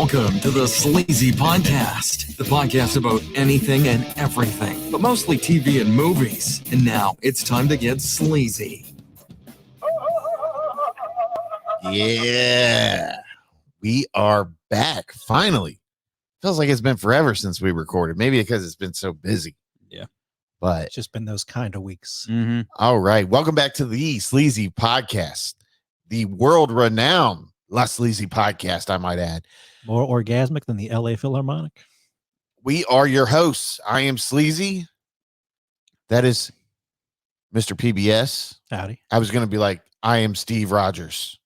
Welcome to the Sleazy Podcast, the podcast about anything and everything, but mostly TV and movies. And now it's time to get sleazy. Yeah, we are back finally. Feels like it's been forever since we recorded. Maybe because it's been so busy. Yeah, but it's just been those kind of weeks. Mm-hmm. All right, welcome back to the Sleazy Podcast, the world-renowned Sleazy Podcast, I might add. More orgasmic than the LA Philharmonic. We are your hosts. I am Sleazy. That is Mr. PBS. Howdy. I was going to be like, I am Steve Rogers.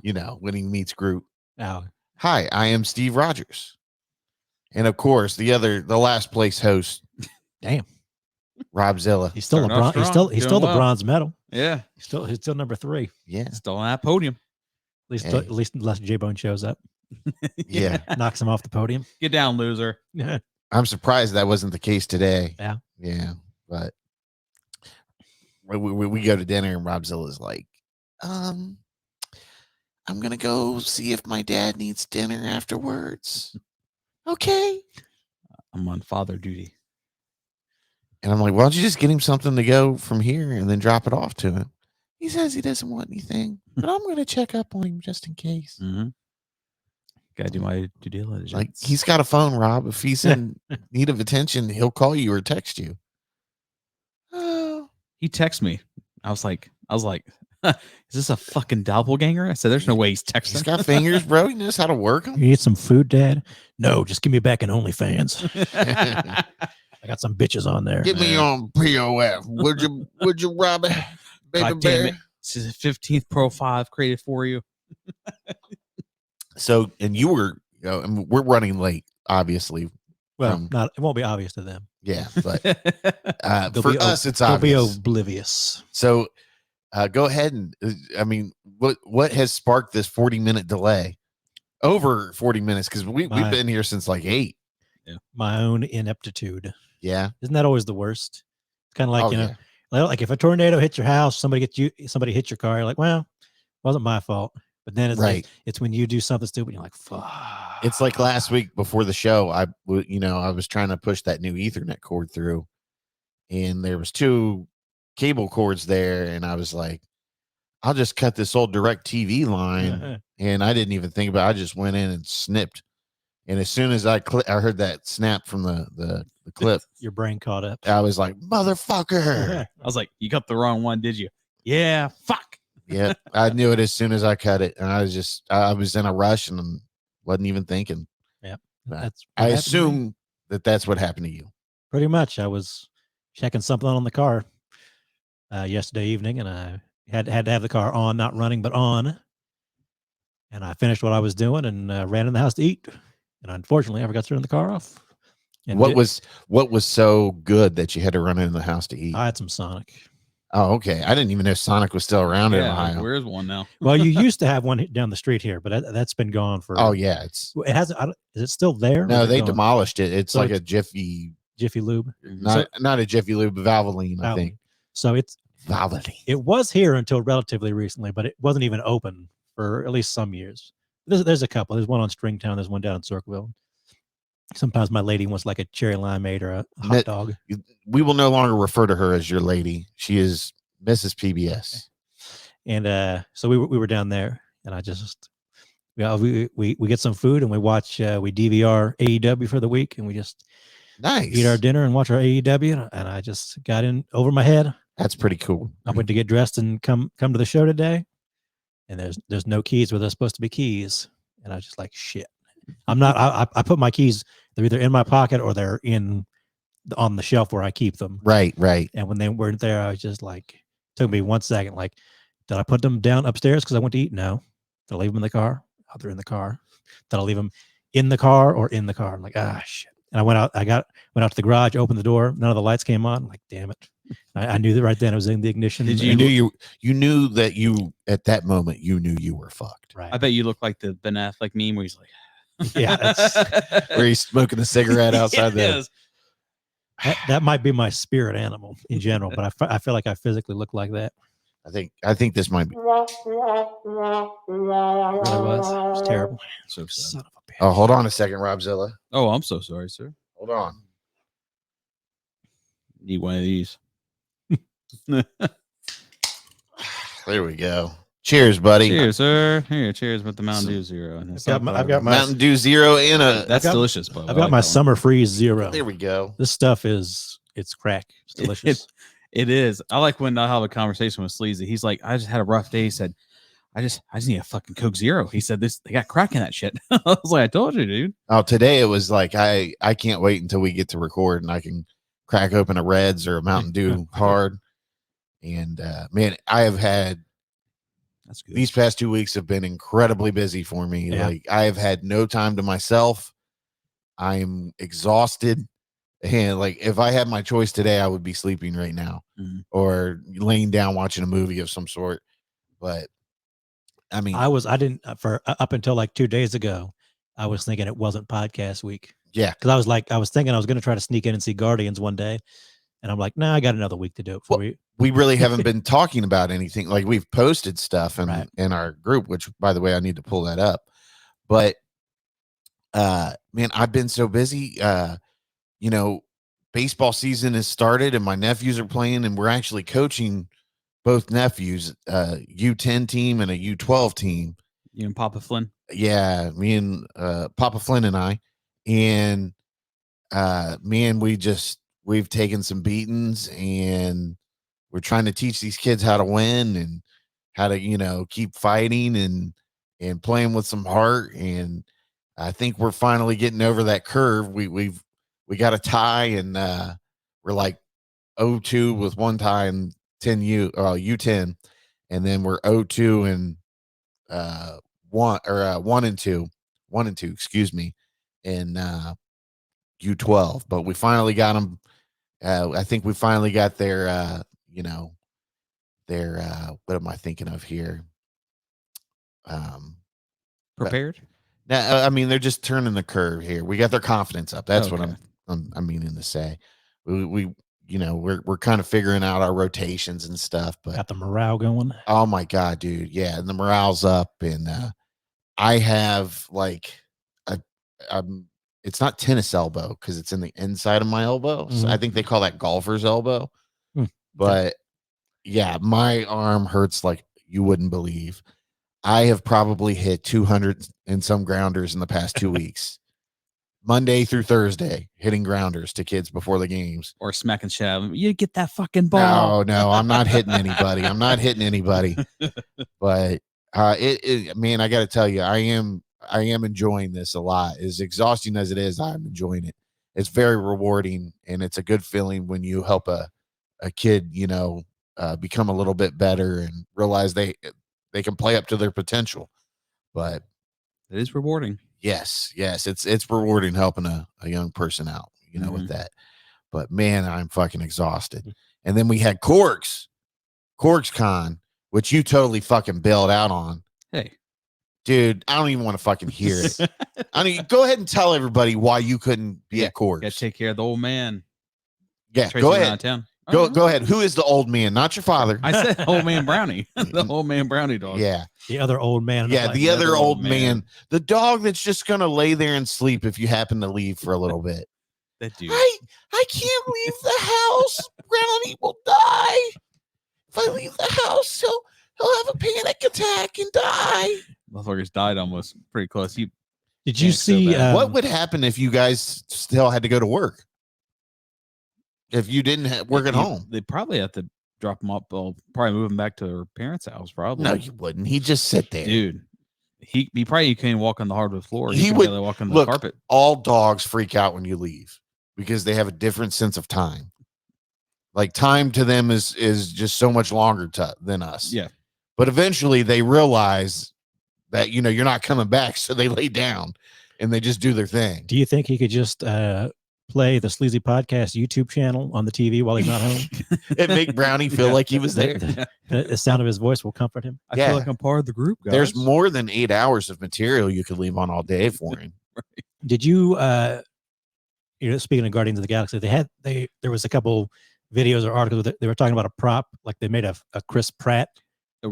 You know, when he meets Groot. Oh. Hi, I am Steve Rogers. And of course, the last place host. Damn. Robzilla. He's still he's still the bronze medal. Yeah. He's still number 3. Yeah. Still on that podium. At least unless J-Bone shows up. Yeah. Knocks him off the podium. Get down, loser. I'm surprised that wasn't the case today. Yeah. Yeah. But we go to dinner and Robzilla's like, I'm going to go see if my dad needs dinner afterwards. Okay. I'm on father duty. And I'm like, why don't you just get him something to go from here and then drop it off to him? He says he doesn't want anything, but I'm going to check up on him just in case. Mm-hmm. Gotta do my due diligence. Like, he's got a phone, Rob. If he's in need of attention, he'll call you or text you. Oh. He texted me. I was like, is this a fucking doppelganger? I said, there's no way he's texting. He's got fingers, bro. He knows how to work them. You need some food, Dad? No, just give me back an OnlyFans. I got some bitches on there. Get me on POF. Would you, Robbie? Baby God damn bear. it. This is a 15th profile I've created for you. So, and you were, and we're running late, obviously. Well, it won't be obvious to them. Yeah, but for us, it's obvious. They'll be oblivious. So, go ahead and, what has sparked this 40-minute delay? Over 40 minutes, because we've been here since like 8. Yeah. My own ineptitude. Yeah. Isn't that always the worst? It's kind of like, like if a tornado hits your house, somebody hits your car, you're like, well, it wasn't my fault. But then it's like, it's when you do something stupid, you're like, fuck. It's like last week before the show, I was trying to push that new Ethernet cord through, and there was 2 cable cords there, and I was like, I'll just cut this old direct TV line. And I didn't even think about it. I just went in and snipped. And as soon as I heard that snap from the clip, your brain caught up. I was like, motherfucker. I was like, you cut the wrong one, did you? Yeah, fuck. Yeah, I knew it as soon as I cut it. And I was in a rush and wasn't even thinking. Yeah. I assume that's what happened to you. Pretty much. I was checking something on the car yesterday evening, and I had to have the car on, not running, but on. And I finished what I was doing and ran in the house to eat. And unfortunately, I forgot to turn the car off. And what was so good that you had to run in the house to eat? I had some Sonic. Oh, okay. I didn't even know Sonic was still around in Ohio. Where's one now? Well, you used to have one down the street here, but that's been gone for. Oh yeah, it hasn't. Is it still there? No, they demolished it. It's so like a Jiffy Lube. Not a Jiffy Lube, Valvoline, I think. So it's Valvoline. It was here until relatively recently, but it wasn't even open for at least some years. There's a couple. There's one on Stringtown. There's one down in Circleville. Sometimes my lady wants like a cherry limeade or a hot dog. We will no longer refer to her as your lady. She is Mrs. PBS. And so we were down there, and I just we get some food and we watch we DVR AEW for the week, and we just eat our dinner and watch our AEW, and I just got in over my head. That's pretty cool. I went to get dressed and come to the show today, and there's no keys where there's supposed to be keys, and I was just like, shit. I'm not. I put my keys. They're either in my pocket or they're on the shelf where I keep them. Right. And when they weren't there, I was just like, took me 1 second. Like, did I put them down upstairs because I went to eat? No. Did I leave them in the car? Oh, they're in the car. Did I leave them in the car or in the car? I'm like, shit. And I went out. Went out to the garage, opened the door. None of the lights came on. I'm like, damn it. I knew that right then. It was in the ignition. You knew that you at that moment you knew you were fucked. Right. I bet you look like the Ben Affleck meme where he's like, yeah, where he's smoking a cigarette outside that might be my spirit animal in general, but I feel like I physically look like that. I think this might be. It really was. It was terrible. So sad. Son of a bitch. Oh, hold on a second, Robzilla. Oh, I'm so sorry, sir. Hold on. Need one of these. There we go. Cheers, buddy. Cheers, sir. Here, cheers with the Mountain Dew Zero. And I've got my Mountain Dew Zero and a. That's I've got- delicious, by the way. I've got my summer freeze 0. There we go. This stuff it's crack. It's delicious. It is. I like when I have a conversation with Sleazy. He's like, I just had a rough day. He said, I just need a fucking Coke Zero. He said, they got crack in that shit. I was like, I told you, dude. Oh, today it was like I can't wait until we get to record and I can crack open a Reds or a Mountain Dew hard. And man, I have had That's good. these past 2 weeks have been incredibly busy for me. Yeah. Like I have had no time to myself. I'm exhausted. And like if I had my choice today, I would be sleeping right now or laying down watching a movie of some sort. But I mean, I didn't for up until like 2 days ago, I was thinking it wasn't podcast week. yeah. Because I was thinking I was going to try to sneak in and see Guardians one day. And I'm like, nah, I got another week to do it for you. We really haven't been talking about anything. Like we've posted stuff Right. in our group, which by the way, I need to pull that up. But man, I've been so busy. You know, baseball season has started and my nephews are playing and we're actually coaching both nephews, U10 team and a U12 team. You and Papa Flynn? Yeah, me and Papa Flynn and I. And man, we've taken some beatings and we're trying to teach these kids how to win and how to, you know, keep fighting and playing with some heart. And I think we're finally getting over that curve. We got a tie and we're like 0-2 with one tie and U10. And then we're 0-2 and 1-2, excuse me, in U12. But we finally got them. I think we finally got their, you know, their, what am I thinking of here? Prepared? Now, I mean, they're just turning the curve here. We got their confidence up. That's what Okay. I'm meaning to say. We you know, we're kind of figuring out our rotations and stuff, but Got the morale going. oh my God, dude. Yeah. And the morale's up. And I have like it's not tennis elbow because it's in the inside of my elbow. So I think they call that golfer's elbow. But yeah, my arm hurts like you wouldn't believe. I have probably hit 200 and some grounders in the past 2 weeks. Monday through Thursday, hitting grounders to kids before the games. Or smacking shit out of them. You get that fucking ball. No, I'm not hitting anybody. I'm not hitting anybody. But man, I got to tell you, I am enjoying this a lot. As exhausting as it is, I'm enjoying it. It's very rewarding, and it's a good feeling when you help a kid, you know, become a little bit better and realize they can play up to their potential. But It is rewarding. yes, it's rewarding helping a young person out, you know, with that. But man, I'm fucking exhausted. And then we had CORGS CON, which you totally fucking bailed out on. Hey. Dude, I don't even want to fucking hear it. I mean, go ahead and tell everybody why you couldn't be at Gotta CORGS. take care of the old man. Yeah, Tracy go went out ahead. of town. Go ahead. Who is the old man? Not your father. I said old man Brownie. The old man Brownie dog. Yeah. The other old man. Yeah, Like, the other old man. man. The dog that's just going to lay there and sleep if you happen to leave for a little bit. That dude. I can't leave the house. Brownie will die. If I leave the house, he'll have a panic attack and die. Motherfuckers died almost pretty close. Did you Yeah, so see bad. What would happen if you guys still had to go to work? If you didn't work at home? They probably have to drop him up. Or probably move him back to her parents' house. Probably. No, you wouldn't. He'd just sit there. Dude. He probably can't walk on the hardwood floor. He can would- barely walk on the look, carpet. All dogs freak out when you leave because they have a different sense of time. Like time to them is just so much longer than us. Yeah. But eventually they realize that, you know, you're not coming back. So they lay down and they just do their thing. Do you think he could just play the Sleazy Podcast YouTube channel on the TV while he's not home? It make Brownie feel like he was there. The sound of his voice will comfort him. I Yeah. feel like I'm part of the group, guys. There's more than 8 hours of material you could leave on all day for him. Did you you know, speaking of Guardians of the Galaxy, there was a couple videos or articles that they were talking about a prop, like they made a Chris Pratt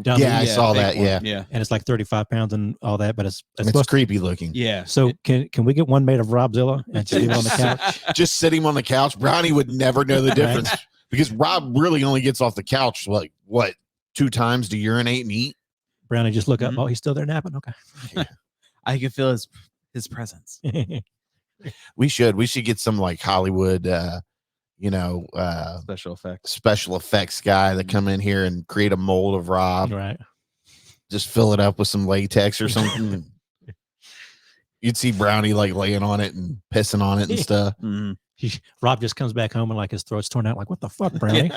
Down Yeah, I saw big that. one. Yeah, Yeah. and it's like 35 pounds and all that, but it's it's supposed creepy looking. Yeah. So can we get one made of Robzilla and just leave it on the couch? Just sitting on the couch. Brownie would never know the difference because Rob really only gets off the couch like what 2 times to urinate and eat. Brownie just look up. Mhm. Oh, he's still there napping. Okay. I can feel his presence. We should get some like Hollywood, Special effects. special effects guy that come in here and create a mold of Rob. Right. Just fill it up with some latex or something. You'd see Brownie like laying on it and pissing on it and stuff. Mhm. Rob just comes back home and like his throat's torn out. Like, what the fuck, Brownie?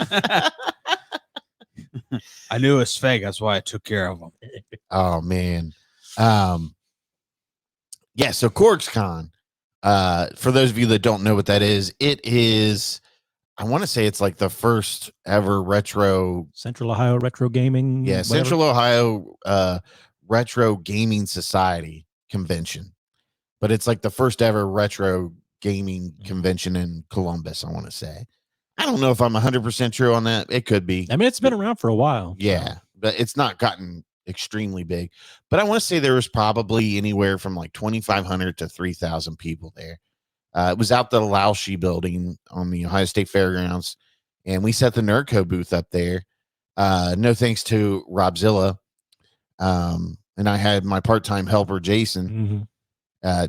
I knew it was fake. That's why I took care of him. Oh man. Yeah, so CORGS CON. For those of you that don't know what that is, it is, I want to say it's like the first ever retro. Central Ohio Retro Gaming. Yeah, whatever. Central Ohio Retro Gaming Society convention. But it's like the first ever retro gaming convention in Columbus, I want to say. I don't know if I'm 100% true on that. It could be. I mean, it's been around for a while. Yeah, but it's not gotten extremely big. But I want to say there was probably anywhere from like 2,500 to 3,000 people there. It was out the Laushi building on the Ohio State Fairgrounds, and we set the Nerdco booth up there. No thanks to Robzilla. And I had my part-time helper, Jason. Mm-hmm.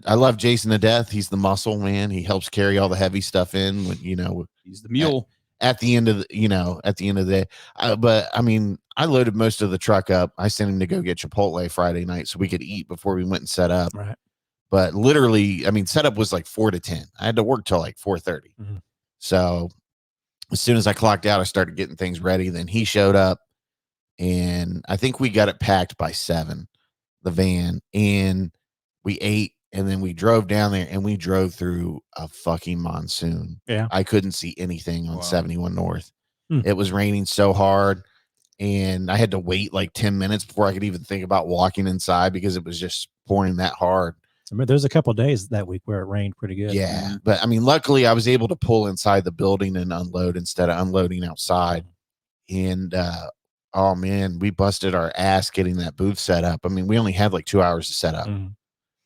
I love Jason to death. He's the muscle man. He helps carry all the heavy stuff in when, He's the mule. at the end of the day. But I mean, I loaded most of the truck up. I sent him to go get Chipotle Friday night so we could eat before we went and set up. Right. But literally, I mean, setup was like 4 to 10. I had to work till like 4:30. Mhm. So as soon as I clocked out, I started getting things ready. Then he showed up, and I think we got it packed by 7, the van, and we ate. And then we drove down there, and we drove through a fucking monsoon. Yeah. I couldn't see anything on Wow. 71 North. Hmm. It was raining so hard, and I had to wait like 10 minutes before I could even think about walking inside because it was just pouring that hard. I mean, there's a couple of days that week where it rained pretty good. Yeah. But I mean, luckily I was able to pull inside the building and unload instead of unloading outside. And oh man, we busted our ass getting that booth set up. I mean, we only had like 2 hours to set up. Mhm.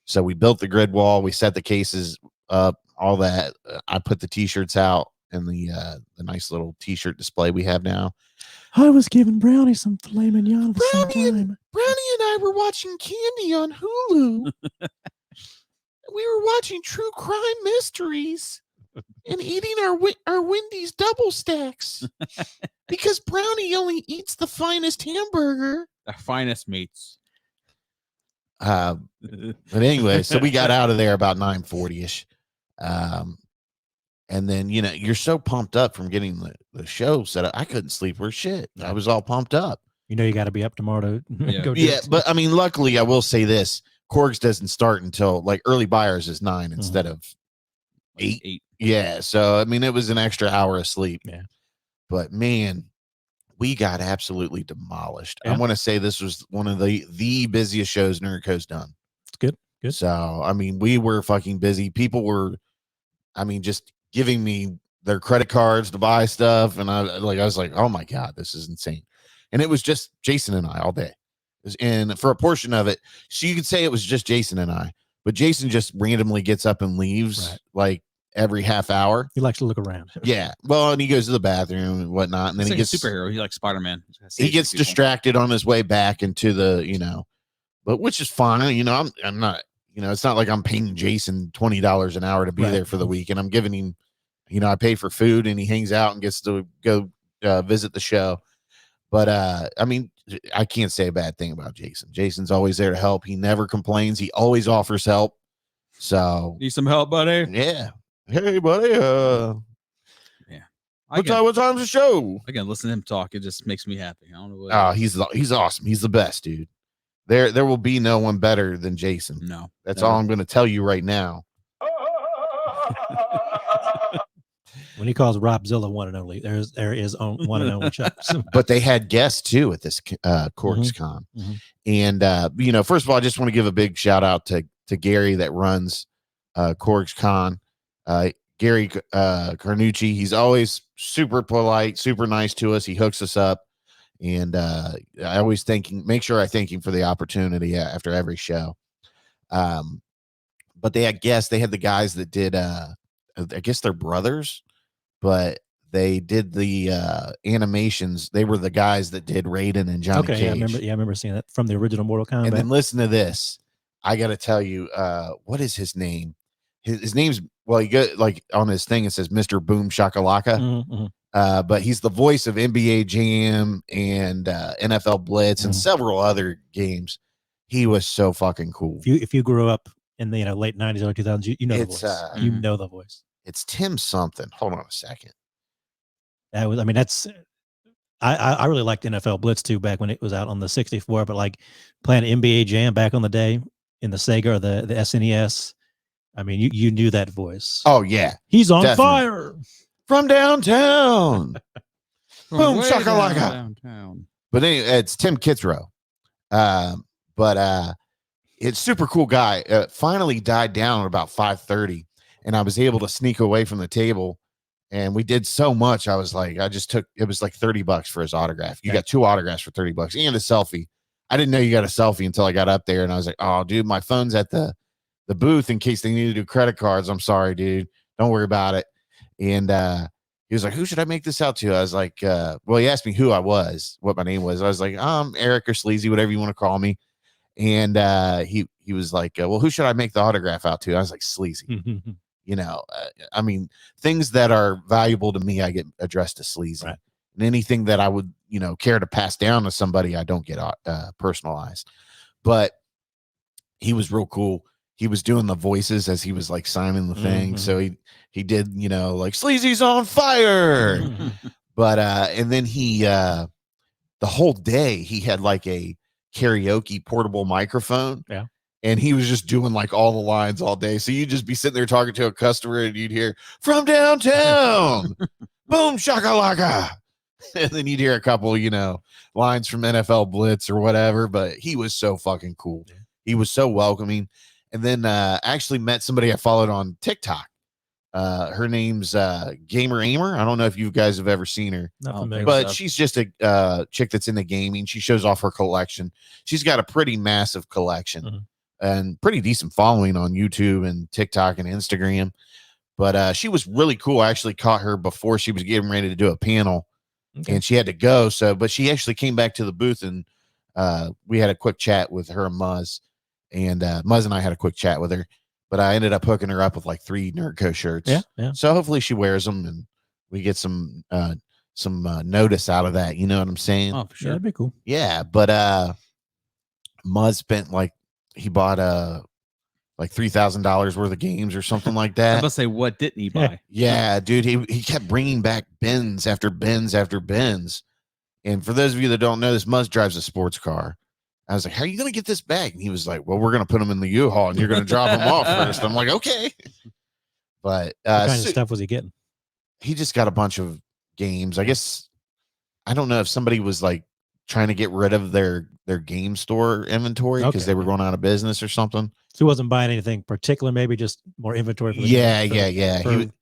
So we built the grid wall, we set the cases up, all that. I put the t-shirts out and the nice little t-shirt display we have now. I was giving Brownie some filet mignon at the same time. Brownie and I were watching Candy on Hulu. We were watching True Crime Mysteries and eating our Wendy's double stacks because Brownie only eats the finest hamburger. The finest meats. But anyway, so we got out of there about 9:40ish. And then, you're so pumped up from getting the show set up. I couldn't sleep or shit. I was all pumped up. You know, you got to be up tomorrow to Yeah. go do Yeah, it. but I mean, luckily, I will say this: CORGS doesn't start until like early buyers is 9 instead of 8. 8. Yeah, so I mean, it was an extra hour of sleep. Yeah. But man, we got absolutely demolished. I Yeah. want to say this was one of the busiest shows Nerdco's done. It's good. Good. So I mean, we were fucking busy. People were, I mean, just giving me their credit cards to buy stuff, and I was like, oh my god, this is insane. And it was just Jason and I all day. And for a portion of it, so you could say it was just Jason and I, but Jason just randomly gets up and leaves Right. like every half hour. He likes to look around. Yeah. Well, and he goes to the bathroom and whatnot. And then He's he like gets a superhero. He's like Spider-Man. he gets distracted on his way back into the, but which is fine. I'm not, it's not like I'm paying Jason $20 an hour to be Right. there for the week. And I'm giving him, I pay for food and he hangs out and gets to go visit the show. But I mean, I can't say a bad thing about Jason. Jason's always there to help. He never complains. He always offers help. So Need some help, buddy? yeah. Hey, buddy. What time's the show? Again, listen to him talk. It just makes me happy. I don't know what. Oh, he's awesome. He's the best, dude. There will be no one better than Jason. No. That's never. all I'm going to tell you right now. When he calls Robzilla one and only, there is one and only Chuck. But they had guests too at this CORGS Con. Mhm. And first of all, I just want to give a big shout out to Gary that runs CORGS Con. Gary Carnucci, he's always super polite, super nice to us. He hooks us up. And I always make sure I thank him for the opportunity after every show. But they had the guys that did, I guess they're brothers, but they did the animations. They were the guys that did Raiden and Johnny Cage. I remember seeing that from the original Mortal Kombat. And then listen to this. I got to tell you, what is his name? His name's, well, you get like on his thing, it says Mr. Boom Shakalaka. Mm-hmm. But he's the voice of NBA Jam and NFL Blitz and several other games. He was so fucking cool. If you grew up in the late 90s, early 2000s, you know the voice. You know the voice. It's Tim something. Hold on a second. I really liked NFL Blitz too back when it was out on the 64. But like playing NBA Jam back on the day in the Sega or the SNES, I mean, you knew that voice. Oh yeah, he's on fire. From downtown. Boom shakalaka. Downtown. But anyway, it's Tim Kitzrow. But it's super cool guy. Finally died down at about 5:30, and I was able to sneak away from the table. And we did so much. I was like, it was like $30 for his autograph. You got 2 autographs for $30 and a selfie. I didn't know you got a selfie until I got up there, and I was like, oh dude, my phone's at the booth in case they need to do credit cards. I'm sorry, dude. Don't worry about it. And he was like, who should I make this out to? I was like, well, he asked me who I was, what my name was. I was like, Eric or Sleazy, whatever you want to call me. And he was like, well, who should I make the autograph out to? I was like, Sleazy. You know, I mean, things that are valuable to me, I get addressed to Sleazy. Right. And anything that I would, care to pass down to somebody, I don't get personalized. But he was real cool. He was doing the voices as he was like signing the thing. So he did, like Sleazy's on fire. But and then he the whole day he had like a karaoke portable microphone. Yeah. And he was just doing like all the lines all day. So you'd just be sitting there talking to a customer and you'd hear from downtown, boom shakalaka. And then you'd hear a couple, lines from NFL Blitz or whatever. But he was so fucking cool. He was so welcoming. And then actually met somebody I followed on TikTok. Her name's Gamer Aimer. I don't know if you guys have ever seen her, but she's just a chick that's into gaming. She shows off her collection. She's got a pretty massive collection and pretty decent following on YouTube and TikTok and Instagram. But she was really cool. I actually caught her before she was getting ready to do a panel, and she had to go. But she actually came back to the booth, and we had a quick chat with her and Muzz. And Muzz and I had a quick chat with her, but I ended up hooking her up with like 3 Nerdco shirts. Yeah. So hopefully she wears them and we get some notice out of that. You know what I'm saying? Oh, for sure. Yeah, that'd be cool. Yeah. But Muzz spent he bought like $3,000 worth of games or something like that. I was about to say, what didn't he buy? Yeah, dude. He kept bringing back bins after bins after bins. And for those of you that don't know, this Muzz drives a sports car. I was like, how are you going to get this back? And he was like, well, we're going to put them in the U-Haul and you're going to drop them off first. I'm like, okay. But what kind of stuff was he getting? He just got a bunch of games. I guess, I don't know if somebody was like trying to get rid of their game store inventory because they were going out of business or something. So he wasn't buying anything particular, maybe just more inventory. For the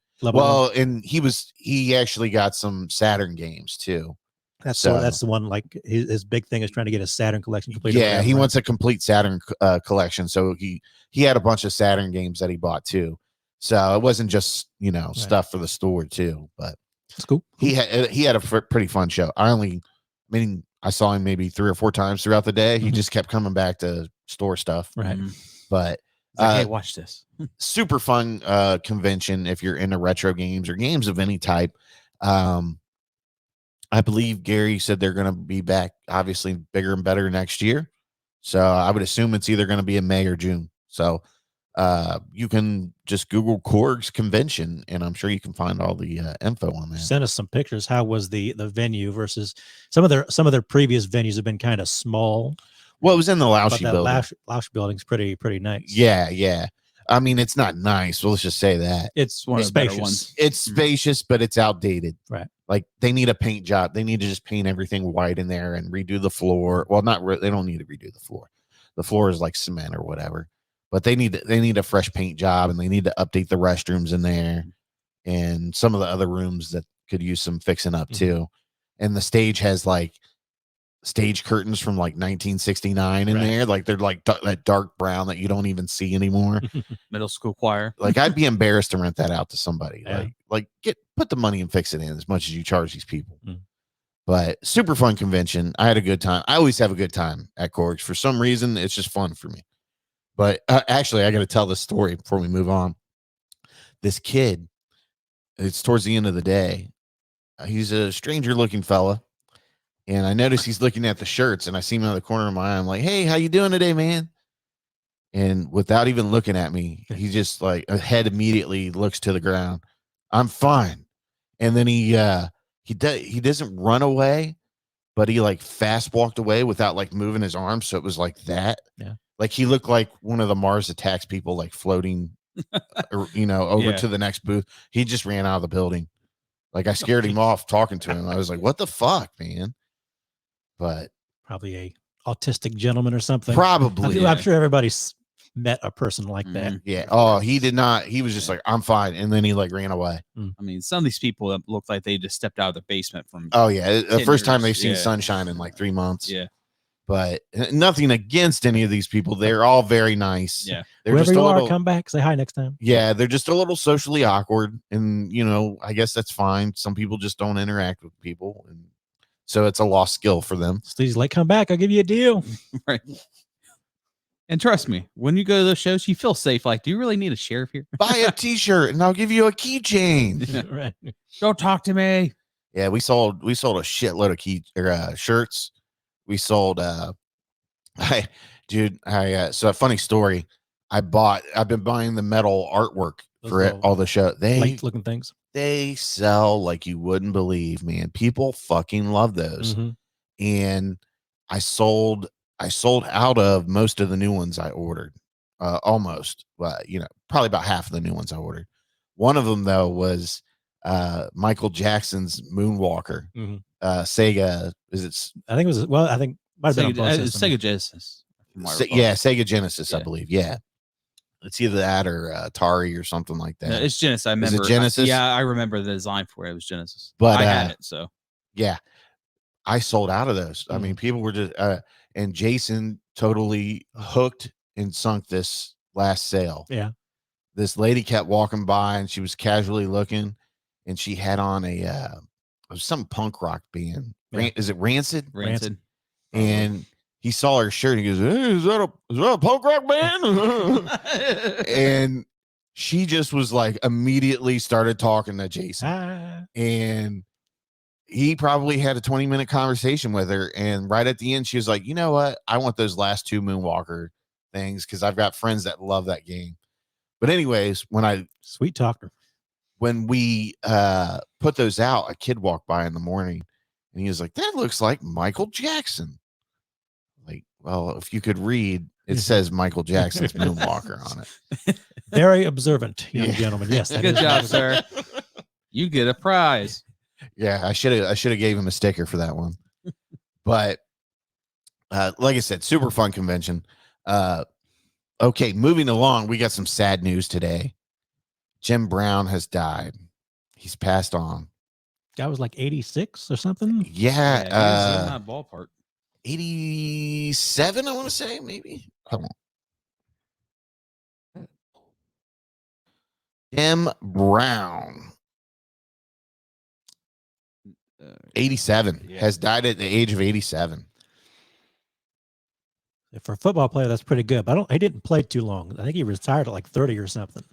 And he actually got some Saturn games too. That's the one, like his big thing is trying to get a Saturn collection complete. Yeah, he wants a complete Saturn collection. So he had a bunch of Saturn games that he bought too. So it wasn't just, stuff for the store too, but that's cool. He had a pretty fun show. I saw him maybe 3 or 4 times throughout the day. He just kept coming back to store stuff. Right. But hey, watch this. Super fun convention if you're into retro games or games of any type. I believe Gary said they're going to be back, obviously bigger and better next year. So I would assume it's either going to be in May or June. So you can just Google CORGS convention, and I'm sure you can find all the info on that. Send us some pictures. How was the venue versus some of their previous venues have been kind of small. Well, it was in the Lausche building. Lausche building's pretty nice. Yeah. I mean, it's not nice. Well, let's just say that it's one of the better ones. It's spacious, but it's outdated. Right. Like they need a paint job. They need to just paint everything white in there and redo the floor. Well, they don't need to redo the floor. The floor is like cement or whatever, but they need a fresh paint job, and they need to update the restrooms in there and some of the other rooms that could use some fixing up too. And the stage has like stage curtains from like 1969 in Right. there. Like they're like that dark brown that you don't even see anymore. Middle school choir. Like I'd be embarrassed to rent that out to somebody. Yeah. Like put the money and fix it in as much as you charge these people. Mm. But super fun convention. I had a good time. I always have a good time at CORGS. For some reason, it's just fun for me. But actually, I got to tell this story before we move on. This kid, it's towards the end of the day. He's a stranger looking fella. And I notice he's looking at the shirts, and I see him out of the corner of my eye. I'm like, hey, how you doing today, man? And without even looking at me, he just like a head immediately looks to the ground. I'm fine. And then he doesn't run away, but he like fast walked away without like moving his arms. So it was like that. Yeah. Like he looked like one of the Mars Attacks people, like floating, over to the next booth. He just ran out of the building. Like I scared him off talking to him. I was like, what the fuck, man? But Probably a autistic gentleman or something. probably. I'm sure everybody's met a person like that. Yeah. Oh, he did not. He was just like, I'm fine. And then he like ran away. I mean, some of these people that look like they just stepped out of the basement from. Oh, yeah. The first time they've seen Yeah. sunshine in like 3 months. Yeah. But nothing against any of these people. They're all very nice. Yeah. They're Whoever just you a are, little, come back, say hi next time. yeah, they're just a little socially awkward. And, I guess that's fine. Some people just don't interact with people. And so it's a lost skill for them. Steve's like, come back, I'll give you a deal. Right. And trust me, when you go to those shows, you feel safe. Like, do you really need a sheriff here? Buy a t-shirt and I'll give you a keychain. Right. Don't talk to me. Yeah, we sold a shitload of shirts. We sold so a funny story. I've been buying the metal artwork Those for little all the show. Light looking things. They sell like you wouldn't believe, man. People fucking love those. Mhm. And I sold out of most of the new ones I ordered. Almost. Well, probably about half of the new ones I ordered. One of them though was Michael Jackson's Moonwalker. Mhm. Sega, is it? I think it was, well, I think might have been on both systems. Sega Genesis. from what I recall. Yeah, Sega Genesis, I Yeah. believe. Yeah, it's either that or Atari or something like that. No, it's Genesis. I Is remember. it Genesis? Yeah, I remember the design for it. It was Genesis. But, I had it. So Yeah, I sold out of those. I mean, people were just and Jason totally hooked and sunk this last sale. Yeah. This lady kept walking by and she was casually looking, and she had on it was some punk rock band. Yeah. Is it Rancid? Rancid. And he saw her shirt and he goes, hey, is that a punk rock band? And she just was like immediately started talking to Jason. And he probably had a 20-minute conversation with her. And right at the end, she was like, you know what? I want those last two Moonwalker things because I've got friends that love that game. But anyways, Sweet talker. when we put those out, a kid walked by in the morning and he was like, that looks like Michael Jackson. Like, well, if you could read, it says Michael Jackson's Moonwalker on it. Very observant young Yeah. gentleman. Yes. that Good is- job, sir. You get a prize. Yeah, I should have gave him a sticker for that one. But like I said, super fun convention. Okay, moving along, we got some sad news today. Jim Brown has died. He's passed on. Guy was like 86 or something. Yeah, He was in that ballpark. 87, I want to say, maybe. Hold on. Jim Brown, 87, Yeah. has died at the age of 87. For a football player, that's pretty good. But he didn't play too long. I think he retired at like 30 or something.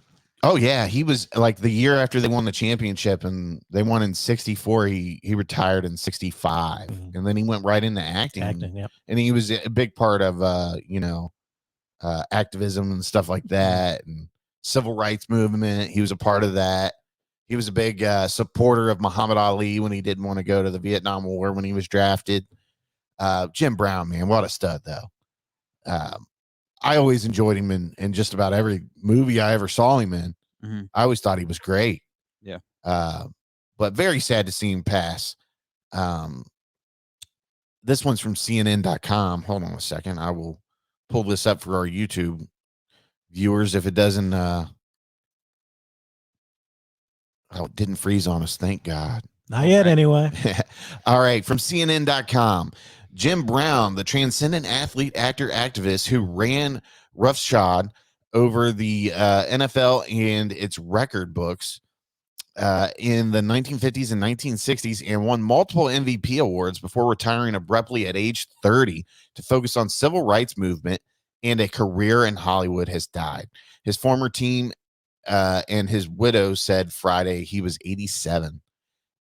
Oh yeah, he was like the year after they won the championship and they won in 64. He retired in 65, and then he went right into acting. Yep. And he was a big part of activism and stuff like that, and civil rights movement. He was a part of that. He was a big supporter of Muhammad Ali when he didn't want to go to the Vietnam War when he was drafted. Jim Brown, man, what a stud though. I always enjoyed him in just about every movie I ever saw him in. Mm-hmm. I always thought he was great. Yeah. But very sad to see him pass. This one's from CNN.com. Hold on a second. I will pull this up for our YouTube viewers if it doesn't. Oh, it didn't freeze on us. Thank God. Not yet, anyway. All right. From CNN.com. Jim Brown, the transcendent athlete, actor, activist who ran roughshod over the NFL and its record books in the 1950s and 1960s, and won multiple MVP awards before retiring abruptly at age 30 to focus on civil rights movement and a career in Hollywood, has died. His former team and his widow said Friday he was 87.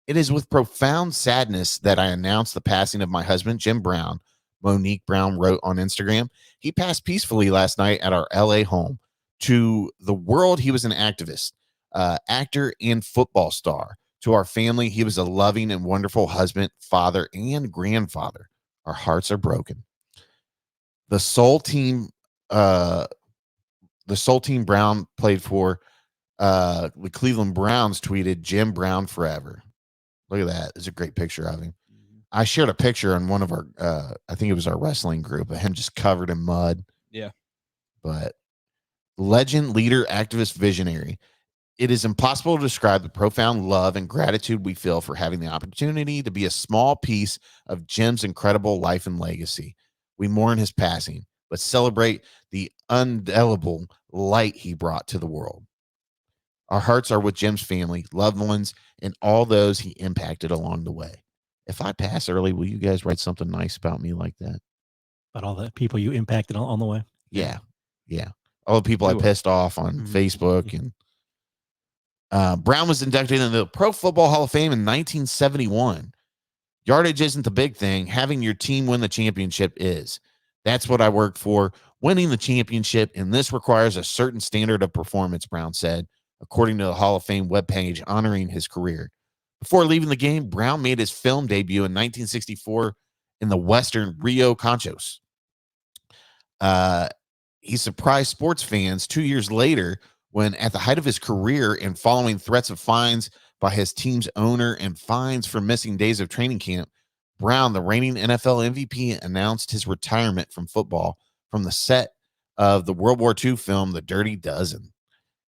It is with profound sadness that I announce the passing of my husband, Jim Brown, Monique Brown wrote on Instagram. He passed peacefully last night at our LA home. To the world, he was an activist, actor, and football star. To our family, he was a loving and wonderful husband, father, and grandfather. Our hearts are broken. The sole team Brown played for, the Cleveland Browns, tweeted, "Jim Brown forever." Look at that. It's a great picture of him. I shared a picture on one of our, I think it was our wrestling group, of him just covered in mud. Yeah. But legend, leader, activist, visionary. It is impossible to describe the profound love and gratitude we feel for having the opportunity to be a small piece of Jim's incredible life and legacy. We mourn his passing, but celebrate the indelible light he brought to the world. Our hearts are with Jim's family, loved ones, and all those he impacted along the way. If I pass early, will you guys write something nice about me like that? About all the people you impacted on the way. Yeah. All the people I pissed off on Facebook. And Brown was inducted into the Pro Football Hall of Fame in 1971. Yardage isn't the big thing. Having your team win the championship is. That's what I worked for, winning the championship, and this requires a certain standard of performance, Brown said, according to the Hall of Fame webpage honoring his career. Before leaving the game, Brown made his film debut in 1964 in the Western Rio Conchos. He surprised sports fans 2 years later when, at the height of his career and following threats of fines by his team's owner and fines for missing days of training camp, Brown, the reigning NFL MVP, announced his retirement from football from the set of the World War II film The Dirty Dozen.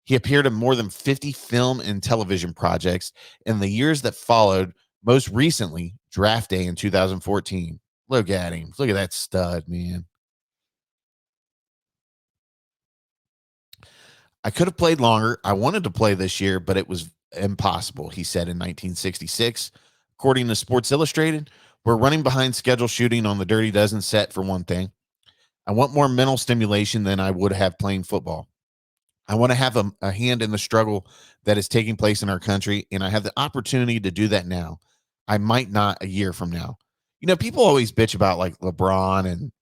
He appeared in more than 50 film and television projects in the years that followed, most recently Draft Day in 2014. Look at him. Look at that stud, man. I could have played longer. I wanted to play this year, but it was impossible, he said in 1966. According to Sports Illustrated, we're running behind schedule shooting on the Dirty Dozen set, for one thing. I want more mental stimulation than I would have playing football. I want to have a hand in the struggle that is taking place in our country, and I have the opportunity to do that now. I might not a year from now. You know, people always bitch about like LeBron and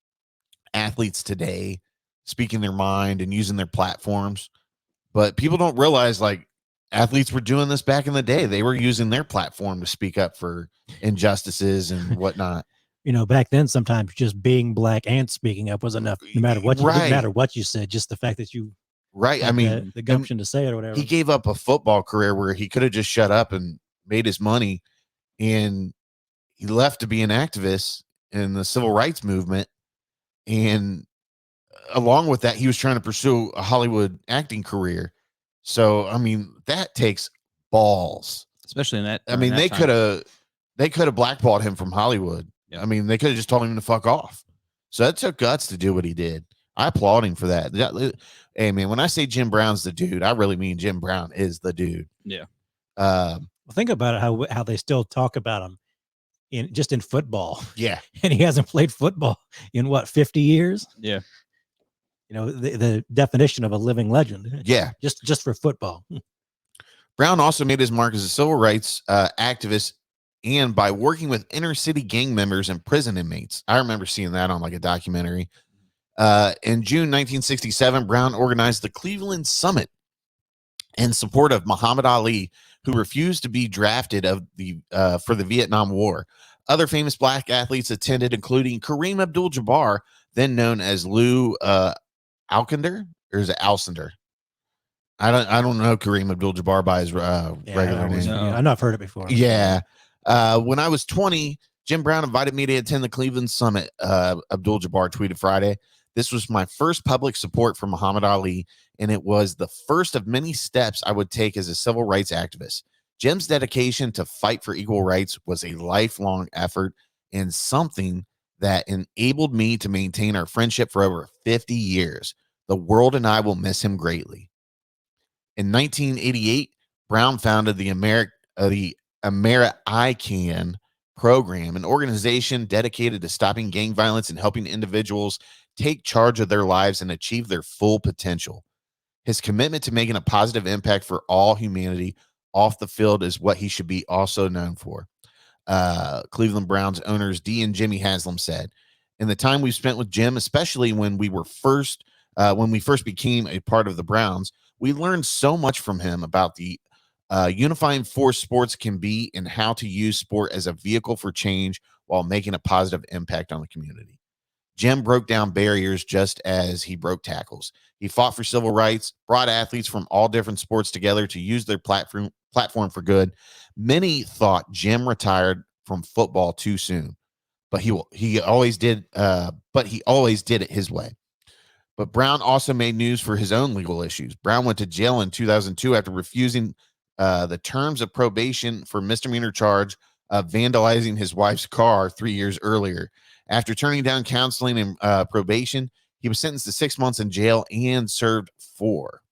athletes today speaking their mind and using their platforms, but people don't realize like athletes were doing this back in the day. They were using their platform to speak up for injustices and whatnot. You know, back then, sometimes just being black and speaking up was enough. No matter what, Right. no matter what you said, just the fact that you, right? I mean, the gumption to say it or whatever. He gave up a football career where he could have just shut up and made his money, and he left to be an activist in the civil rights movement. And along with that, he was trying to pursue a Hollywood acting career. So, I mean, that takes balls, especially in that. I mean, they could have blackballed him from Hollywood. Yeah. I mean, they could have just told him to fuck off. So that took guts to do what he did. I applaud him for that. Hey, man, when I say Jim Brown's the dude, I really mean Jim Brown is the dude. Yeah. Well, think about it, how they still talk about him in football. Yeah. And he hasn't played football in what, 50 years? Yeah. You know, the definition of a living legend. Yeah. Just for football. Brown also made his mark as a civil rights activist, and by working with inner city gang members and prison inmates. I remember seeing that on like a documentary. In June 1967, Brown organized the Cleveland Summit in support of Muhammad Ali, who refused to be drafted for the Vietnam War. Other famous black athletes attended, including Kareem Abdul-Jabbar, then known as Lou Alcindor, or is it Alcindor? I don't know Kareem Abdul-Jabbar by his regular name. I've not heard it before. Yeah. When I was 20, Jim Brown invited me to attend the Cleveland Summit, Abdul-Jabbar tweeted Friday. This was my first public support for Muhammad Ali, and it was the first of many steps I would take as a civil rights activist. Jim's dedication to fight for equal rights was a lifelong effort and something that enabled me to maintain our friendship for over 50 years. The world and I will miss him greatly. In 1988, Brown founded the Ameri-ICAN program, an organization dedicated to stopping gang violence and helping individuals take charge of their lives and achieve their full potential. His commitment to making a positive impact for all humanity off the field is what he should be also known for. Cleveland Browns owners Dee and Jimmy Haslam said, in the time we've spent with Jim, especially when we first became a part of the Browns, we learned so much from him about the unifying force sports can be and how to use sport as a vehicle for change while making a positive impact on the community. Jim broke down barriers just as he broke tackles. He fought for civil rights, brought athletes from all different sports together to use their platform for good. Many thought Jim retired from football too soon, but he always did it his way. But Brown also made news for his own legal issues. Brown went to jail in 2002 after refusing the terms of probation for misdemeanor charge of vandalizing his wife's car 3 years earlier. After turning down counseling and probation, he was sentenced to 6 months in jail and served 4.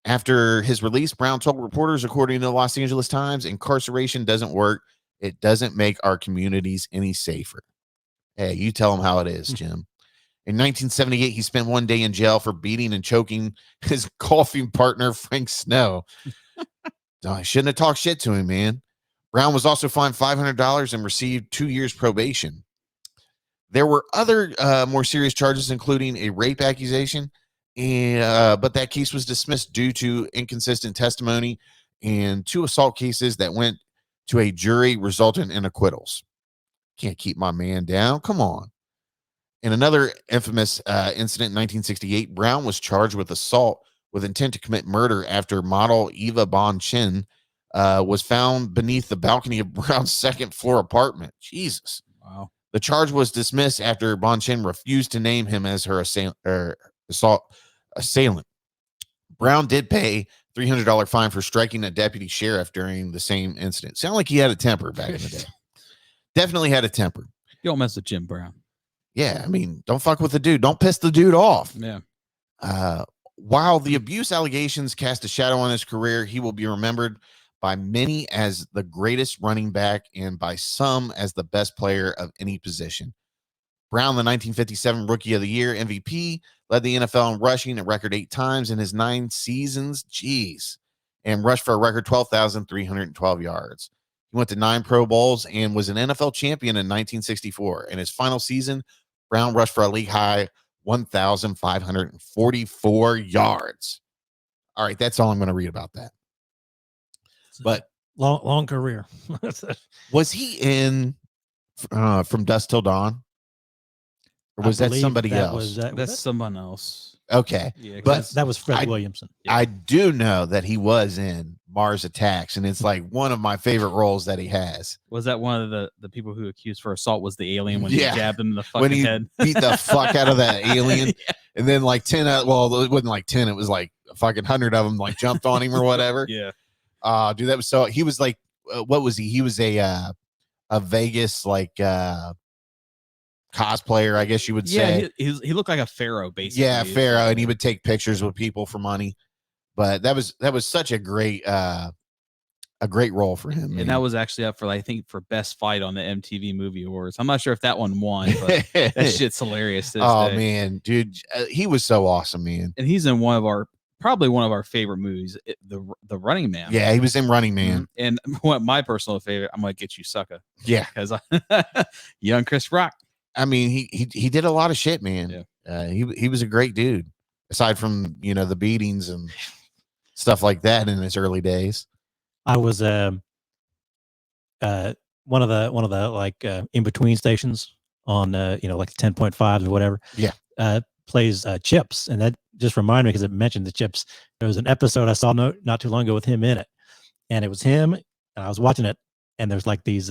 After his release, Brown told reporters, according to the Los Angeles Times, incarceration doesn't work. It doesn't make our communities any safer. Hey, you tell him how it is, Jim. In 1978, he spent one day in jail for beating and choking his golfing partner, Frank Snow. I shouldn't have talked shit to him, man. Brown was also fined $500 and received 2 years probation. There were other more serious charges, including a rape accusation, but that case was dismissed due to inconsistent testimony, and 2 assault cases that went to a jury resulting in acquittals. Can't keep my man down. Come on. In another infamous incident in 1968, Brown was charged with assault with intent to commit murder after model Eva Bonchin was found beneath the balcony of Brown's second-floor apartment. Jesus. Wow. The charge was dismissed after Bonchin refused to name him as her assailant. Brown did pay $300 fine for striking a deputy sheriff during the same incident. Sound like he had a temper back in the day. Definitely had a temper. You don't mess with Jim Brown. Yeah, I mean, don't fuck with the dude. Don't piss the dude off. Yeah. While the abuse allegations cast a shadow on his career, he will be remembered by many as the greatest running back and by some as the best player of any position. Brown, the 1957 Rookie of the Year MVP, led the NFL in rushing a record 8 times in his 9 seasons. Jeez. And rushed for a record 12,312 yards. He went to 9 Pro Bowls and was an NFL champion in 1964. In his final season, Brown rushed for a league high 1,544 yards. All right, that's all I'm going to read about that. But long career. was he in From Dusk Till Dawn? Or was that somebody else? That's someone else. Okay. Yeah, but that was Fred Williamson. Yeah. I do know that he was in Mars Attacks, and it's like one of my favorite roles that he has. Was that one of the people who accused for assault was the alien when he Yeah. jabbed him in the fucking When he head? beat the fuck out of that alien. Yeah. And then like 10, well, it wasn't like 10, it was like a fucking 100 of them like jumped on him or whatever. Yeah. Dude, that was so, he was like, what was he? He was a Vegas, like, cosplayer, I guess you would say. Yeah, he looked like a pharaoh, basically. Yeah, pharaoh, and he would take pictures with people for money. But that was such a great role for him. And that was actually up for, I think, for best fight on the MTV Movie Awards. I'm not sure if that one won, but that shit's hilarious. Oh man, dude, he was so awesome, man. And he's in probably one of our favorite movies, the Running Man. Yeah, he was in Running Man. And what my personal favorite, I'm gonna get you, sucker. Yeah, because young Chris Rock. I mean, he did a lot of shit, man. Yeah. He was a great dude. Aside from the beatings and stuff like that in his early days. I was one of the like in between stations on like 10.5s or whatever. Yeah. Plays Chips, and that just reminded me because it mentioned the Chips. There was an episode I saw not too long ago with him in it, and it was him. And I was watching it, and there's like these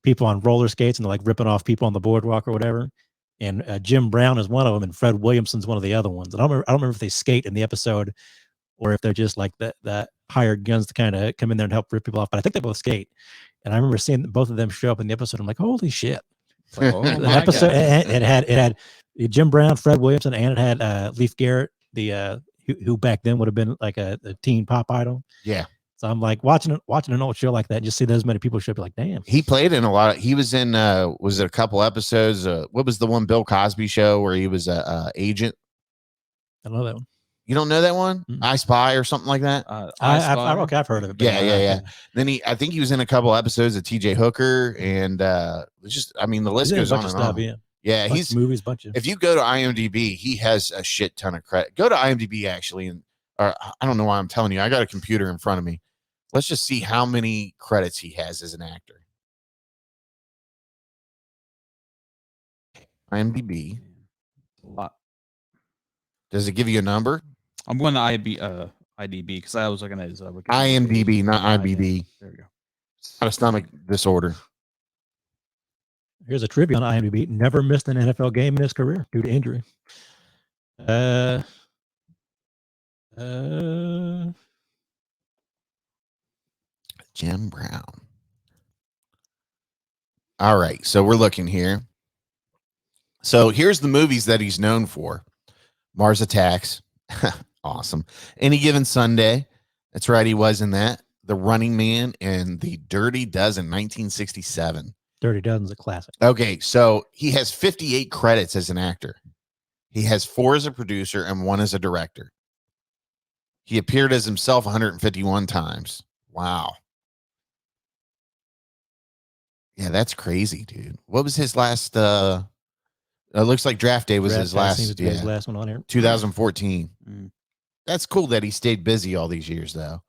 people on roller skates and they're like ripping off people on the boardwalk or whatever. And Jim Brown is one of them, and Fred Williamson's one of the other ones. And I don't remember if they skate in the episode or if they're just like the hired guns to kind of come in there and help rip people off. But I think they both skate. And I remember seeing both of them show up in the episode. I'm like, holy shit! It's like, oh The my episode God. it had Jim Brown, Fred Williamson, and it had Leif Garrett, the who back then would have been like a teen pop idol. Yeah. So I'm like watching an old show like that, and just see those many people should be like, damn. He played in a lot of, he was in, was it a couple episodes? What was the one Bill Cosby show where he was a agent? I don't know that one. You don't know that one? Mm-mm. I Spy or something like that? I've heard of it. But Yeah. Then I think he was in a couple episodes of TJ Hooker, and it's just, I mean, the list goes on and on. Yeah, he's movies, bunch of. If you go to IMDb, he has a shit ton of credit. Go to IMDb actually, and or I don't know why I'm telling you. I got a computer in front of me. Let's just see how many credits he has as an actor. IMDb. A lot. Does it give you a number? I'm going to IDB because I was looking at his IMDb, not IBD. There we go. Not a stomach disorder. Here's a trivia on IMDb. Never missed an NFL game in his career due to injury. Jim Brown. All right, so we're looking here. So here's the movies that he's known for. Mars Attacks. Awesome. Any Given Sunday. That's right, he was in that. The Running Man and The Dirty Dozen, 1967. Dirty Dozen's a classic. Okay, so he has 58 credits as an actor. He has 4 as a producer and 1 as a director. He appeared as himself 151 times. Wow. Yeah, that's crazy, dude. What was his last? It looks like Draft Day was his last. His last one on here. 2014. Mm. That's cool that he stayed busy all these years, though.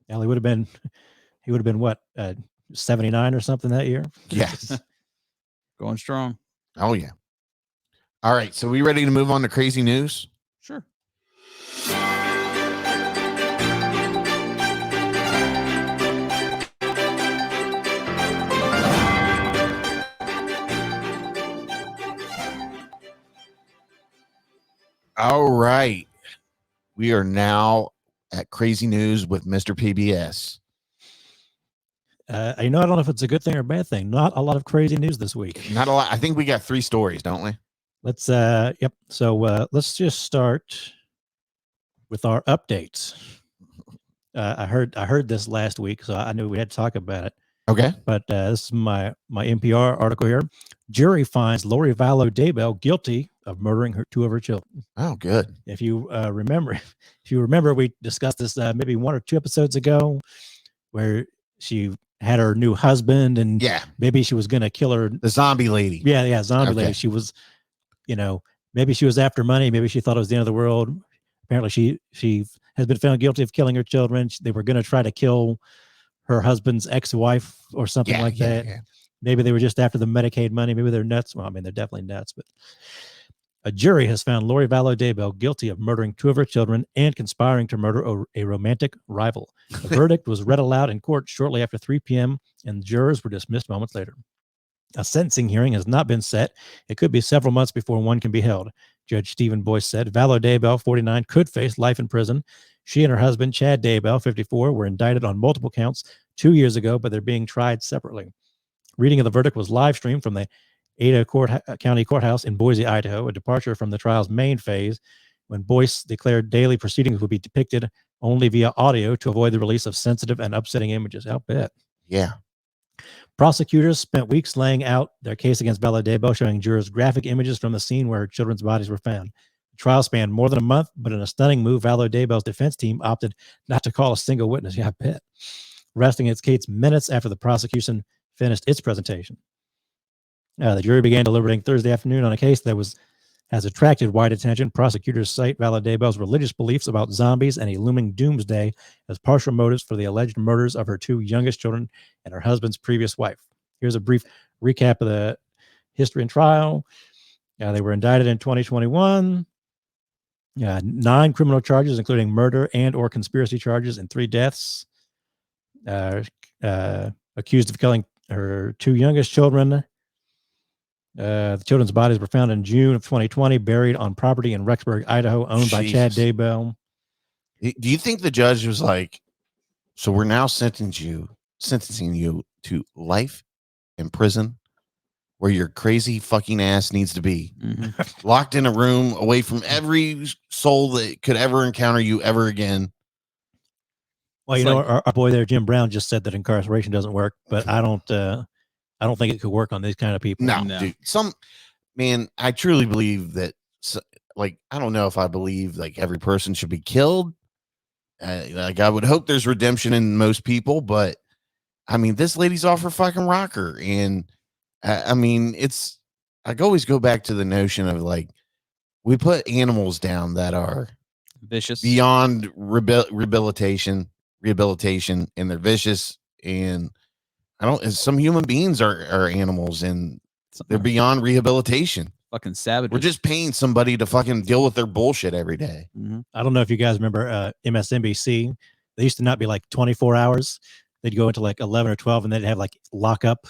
Yeah, he would have been what, 79 or something that year. Yes. Going strong. Oh yeah. All right, so we ready to move on to crazy news? Sure. All right. We are now at crazy news with Mr. PBS. I don't know if it's a good thing or a bad thing. Not a lot of crazy news this week. Not a lot. I think we got 3 stories, don't we? Let's yep. So let's just start with our updates. I heard this last week, so I knew we had to talk about it. Okay. But this is my NPR article here. Jury finds Lori Vallow Daybell guilty of murdering 2 of her children. Oh, good. If you remember, we discussed this maybe 1 or 2 episodes ago, where she had her new husband, and maybe she was going to kill her. The zombie lady. Yeah, zombie lady. She was, maybe she was after money. Maybe she thought it was the end of the world. Apparently, she has been found guilty of killing her children. They were going to try to kill her husband's ex-wife or something like that. Yeah. Maybe they were just after the Medicaid money. Maybe they're nuts. Well, I mean, they're definitely nuts. But a jury has found Lori Vallow Daybell guilty of murdering 2 of her children and conspiring to murder a romantic rival. The verdict was read aloud in court shortly after 3 p.m., and jurors were dismissed moments later. A sentencing hearing has not been set. It could be several months before one can be held. Judge Stephen Boyce said Vallow Daybell, 49, could face life in prison. She and her husband, Chad Daybell, 54, were indicted on multiple counts 2 years ago, but they're being tried separately. Reading of the verdict was live streamed from the Ada County Courthouse in Boise, Idaho, a departure from the trial's main phase, when Boyce declared daily proceedings would be depicted only via audio to avoid the release of sensitive and upsetting images. I'll bet. Yeah. Prosecutors spent weeks laying out their case against Vallow Daybell, showing jurors graphic images from the scene where her children's bodies were found. The trial spanned more than a month, but in a stunning move, Vallow Daybell's defense team opted not to call a single witness. Yeah, I bet. Resting its case minutes after the prosecution finished its presentation. The jury began deliberating Thursday afternoon on a case that has attracted wide attention. Prosecutors cite Vallow Daybell's religious beliefs about zombies and a looming doomsday as partial motives for the alleged murders of her 2 youngest children and her husband's previous wife. Here's a brief recap of the history and trial. They were indicted in 2021. 9 criminal charges, including murder and or conspiracy charges, and 3 deaths. Accused of killing her 2 youngest children. The children's bodies were found in June of 2020, buried on property in Rexburg, Idaho, owned by Chad Daybell. Do you think the judge was like, so we're now sentencing you to life in prison where your crazy fucking ass needs to be. Mm-hmm. Locked in a room away from every soul that could ever encounter you ever again. Well, It's you know, like- our boy there, Jim Brown, just said that incarceration doesn't work, but I don't think it could work on these kind of people. No, No. dude. Man, I truly believe that, like, I don't know if I believe like every person should be killed. Like, I would hope there's redemption in most people, but I mean, this lady's off her fucking rocker. And I mean, I always go back to the notion of like, we put animals down that are Vicious. beyond rehabilitation, and they're vicious. And some human beings are animals and they're beyond rehabilitation. Fucking savage. We're just paying somebody to fucking deal with their bullshit every day. Mm-hmm. I don't know if you guys remember MSNBC. They used to not be like 24 hours. They'd go into like 11 or 12 and they'd have like lockup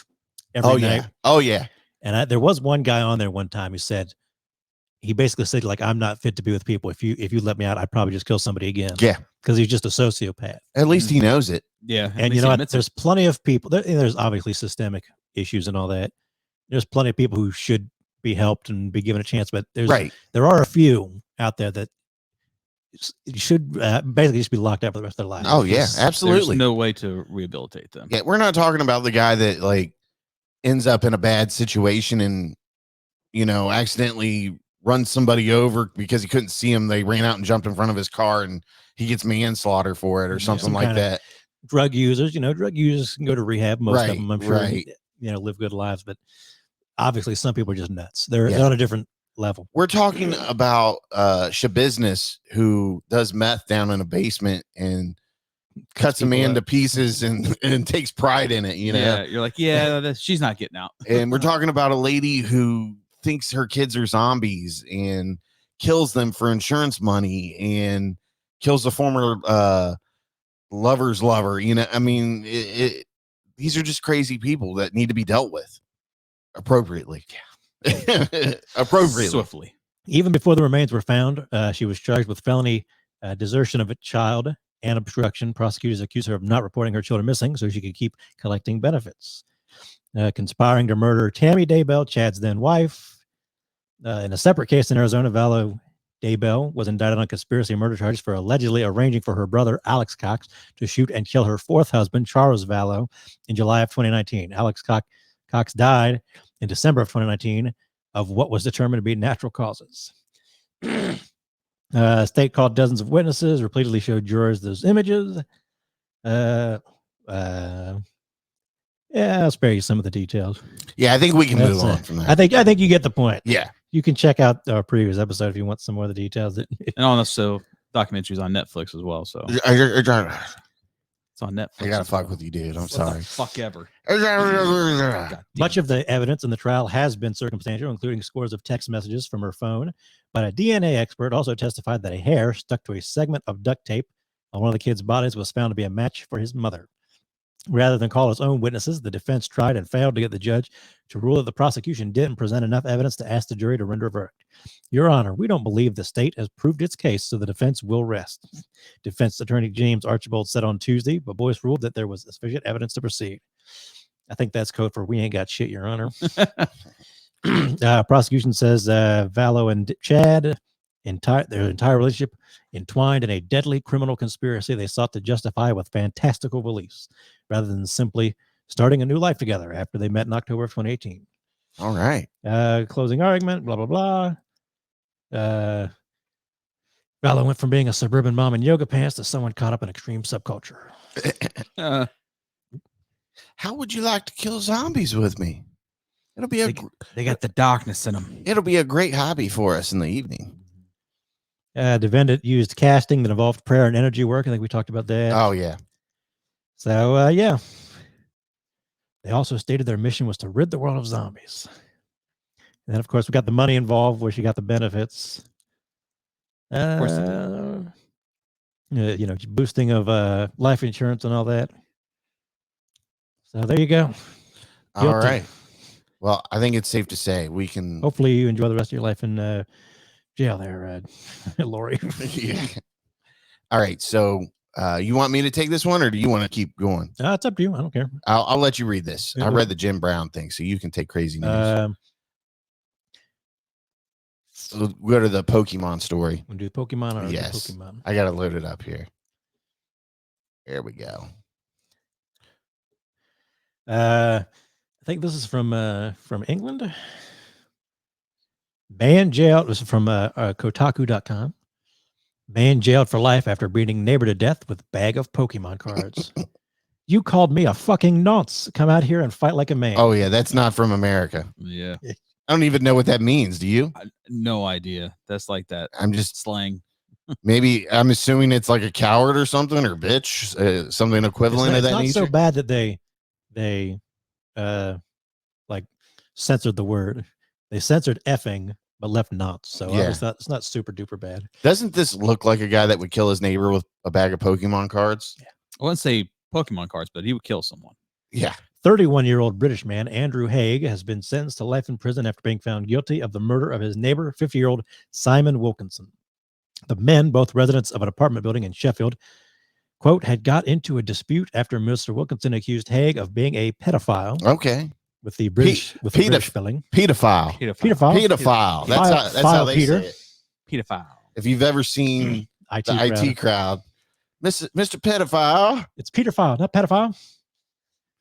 every night. Oh, yeah. And there was one guy on there one time who said, he basically said, like, I'm not fit to be with people. If you let me out, I'd probably just kill somebody again. Yeah. Because he's just a sociopath. At least he knows it. Yeah. And you know what? There's plenty of people. There's obviously systemic issues and all that. There's plenty of people who should be helped and be given a chance. But there are a few out there that should basically just be locked up for the rest of their lives. Oh, yeah. Absolutely. There's no way to rehabilitate them. Yeah. We're not talking about the guy that like ends up in a bad situation and, accidentally runs somebody over because he couldn't see him. They ran out and jumped in front of his car and he gets manslaughter for it or something like that. Drug users, drug users can go to rehab. Most of them, I'm sure, live good lives. But obviously, some people are just nuts. They're on a different level. We're talking about Shabusiness who does meth down in a basement and cuts a man to pieces and takes pride in it. Yeah, you're like, she's not getting out. And we're talking about a lady who thinks her kids are zombies and kills them for insurance money and kills a former lover's lover. I mean, these are just crazy people that need to be dealt with appropriately. Appropriately. Swiftly. Even before the remains were found, she was charged with felony desertion of a child and obstruction. Prosecutors accused her of not reporting her children missing so she could keep collecting benefits. Conspiring to murder Tammy Daybell, Chad's then wife. In a separate case in Arizona, Valo Daybell was indicted on conspiracy and murder charges for allegedly arranging for her brother, Alex Cox, to shoot and kill her fourth husband, Charles Valo, in July of 2019. Alex Cox died in December of 2019 of what was determined to be natural causes. State called dozens of witnesses, repeatedly showed jurors those images. I'll spare you some of the details. Yeah, I think we can move on from that. I think you get the point. Yeah. You can check out our previous episode if you want some more of the details. And also documentaries on Netflix as well. So it's on Netflix. I gotta fuck with you, dude. I'm sorry. Fuck ever. Much of the evidence in the trial has been circumstantial, including scores of text messages from her phone. But a DNA expert also testified that a hair stuck to a segment of duct tape on one of the kids' bodies was found to be a match for his mother. Rather than call its own witnesses, the defense tried and failed to get the judge to rule that the prosecution didn't present enough evidence to ask the jury to render a verdict. Your Honor, we don't believe the state has proved its case, so the defense will rest. Defense attorney James Archibald said on Tuesday, but Boyce ruled that there was sufficient evidence to proceed. I think that's code for we ain't got shit, Your Honor. Prosecution says Valo and Chad, their entire relationship entwined in a deadly criminal conspiracy they sought to justify with fantastical beliefs, rather than simply starting a new life together after they met in October of 2018. All right. Closing argument, blah, blah, blah. Valo went from being a suburban mom in yoga pants to someone caught up in extreme subculture. How would you like to kill zombies with me? It'll be they got the darkness in them. It'll be a great hobby for us in the evening. Defendant used casting that involved prayer and energy work. I think we talked about that. Oh, yeah. So, They also stated their mission was to rid the world of zombies. And then, of course, we got the money involved where she got the benefits. Of course boosting of life insurance and all that. So there you go. All right. Well, I think it's safe to say we can. Hopefully you enjoy the rest of your life in jail there, Lori. Yeah. All right. So You want me to take this one, or do you want to keep going? It's up to you. I don't care. I'll let you read this. I read the Jim Brown thing, so you can take crazy news. So go to the Pokemon story. We'll do Pokemon or yes. Pokemon. I gotta load it up here. There we go. I think this is from England. Man jailed. This is from Kotaku.com. Man jailed for life after beating neighbor to death with bag of Pokemon cards. You called me a fucking nonce. Come out here and fight like a man. Oh yeah, that's not from America. Yeah. I don't even know what that means. Do you? No idea. That's like that. I'm just slang. Maybe I'm assuming it's like a coward or something, or bitch, something equivalent of that It's not nature. so bad that they like censored the word. They censored effing but left nonce. So Yeah. it's not super duper bad. Doesn't this look like a guy that would kill his neighbor with a bag of Pokemon cards? I wouldn't say Pokemon cards, but he would kill someone. Yeah. 31-year-old British man Andrew Haig has been sentenced to life in prison after being found guilty of the murder of his neighbor, 50-year-old Simon Wilkinson. The men, both residents of an apartment building in Sheffield, quote, had got into a dispute after Mr. Wilkinson accused Haig of being a pedophile. Okay. With the British spelling. Pedophile. Pedophile. That's how they Peter. say it. Pedophile. If you've ever seen the IT crowd, Mr. Pedophile. It's pedophile, not pedophile.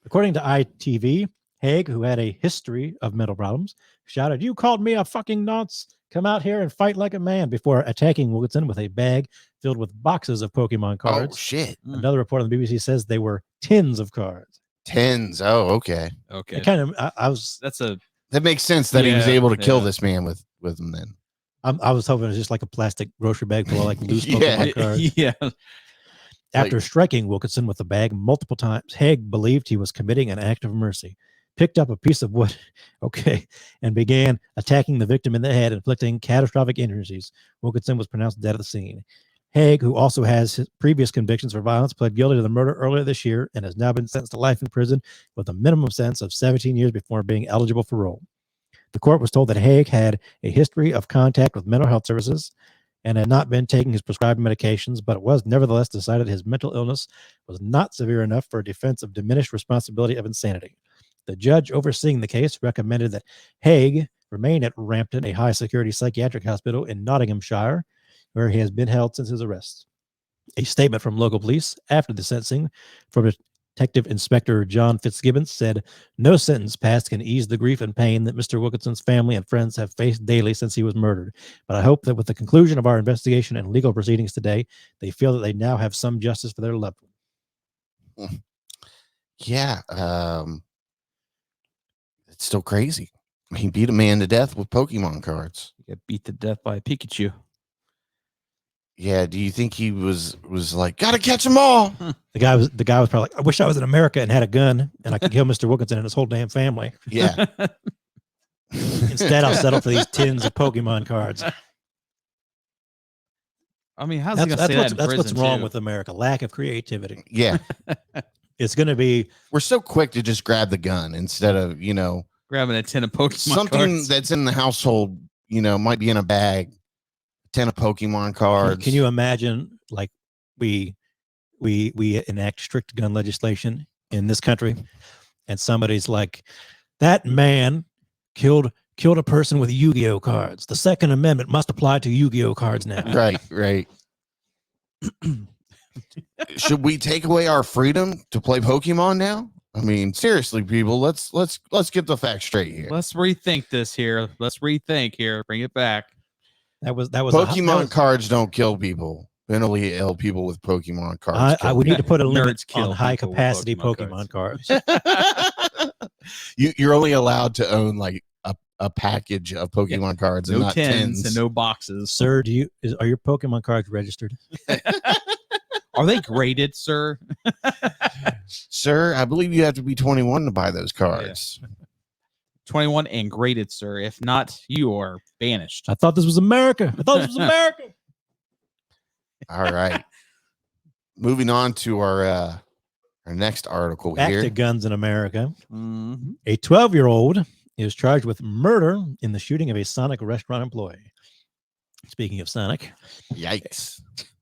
According to ITV, Haig, who had a history of mental problems, shouted, "You called me a fucking nonce. Come out here and fight like a man," before attacking Wilkinson with a bag filled with boxes of Pokemon cards. Oh, shit. Another report on the BBC says they were tins of cards. Tens. Oh, okay. Okay. That makes sense that he was able to kill this man with them then. I was hoping it was just like a plastic grocery bag full of like loose Pokemon cards. Yeah. After striking Wilkinson with the bag multiple times, Haig believed he was committing an act of mercy, picked up a piece of wood, and began attacking the victim in the head, inflicting catastrophic injuries. Wilkinson was pronounced dead at the scene. Haig, who also has his previous convictions for violence, pled guilty to the murder earlier this year and has now been sentenced to life in prison with a minimum sentence of 17 years before being eligible for parole. The court was told that Haig had a history of contact with mental health services and had not been taking his prescribed medications, but it was nevertheless decided his mental illness was not severe enough for a defense of diminished responsibility of insanity. The judge overseeing the case recommended that Haig remain at Rampton, a high-security psychiatric hospital in Nottinghamshire, where he has been held since his arrest. A statement from local police after the sentencing from Detective Inspector John Fitzgibbons said, "No sentence passed can ease the grief and pain that Mr. Wilkinson's family and friends have faced daily since he was murdered. But I hope that with the conclusion of our investigation and legal proceedings today, they feel that they now have some justice for their loved one." Yeah. It's still crazy. He beat a man to death with Pokemon cards. He got beat to death by a Pikachu. Yeah. Do you think he was like, gotta catch them all? The guy was probably like, "I wish I was in America and had a gun and I could kill Mr. Wilkinson and his whole damn family. Yeah. Instead, I'll settle for these tins of Pokemon cards." I mean, how's he gonna say that in that's what's prison, wrong too? with America. Lack of creativity. Yeah. It's going to be. We're so quick to just grab the gun instead of, grabbing a tin of Pokemon something cards. that's in the household, might be in a bag. 10 of Pokemon cards. Can you imagine, like, we enact strict gun legislation in this country, and somebody's like, "That man killed a person with Yu-Gi-Oh cards. The Second Amendment must apply to Yu-Gi-Oh cards now." Right. Should we take away our freedom to play Pokemon now? I mean, seriously, people, let's get the facts straight here. Let's rethink this here. Bring it back. That was Pokemon cards don't kill people. Mentally ill people with Pokemon cards. I would need to put a limit kill on high people with capacity Pokemon Pokemon cards. You're only allowed to own like a package of Pokemon cards and No not tins tins. and no boxes. Sir, are your Pokemon cards registered? Are they graded, sir? Sir, I believe you have to be 21 to buy those cards. Yeah. 21 and graded, sir. If not, you are banished. I thought this was America. All right. Moving on to our next article Back here. to guns in America. Mm-hmm. A 12-year-old is charged with murder in the shooting of a Sonic restaurant employee. Speaking of Sonic, Yikes.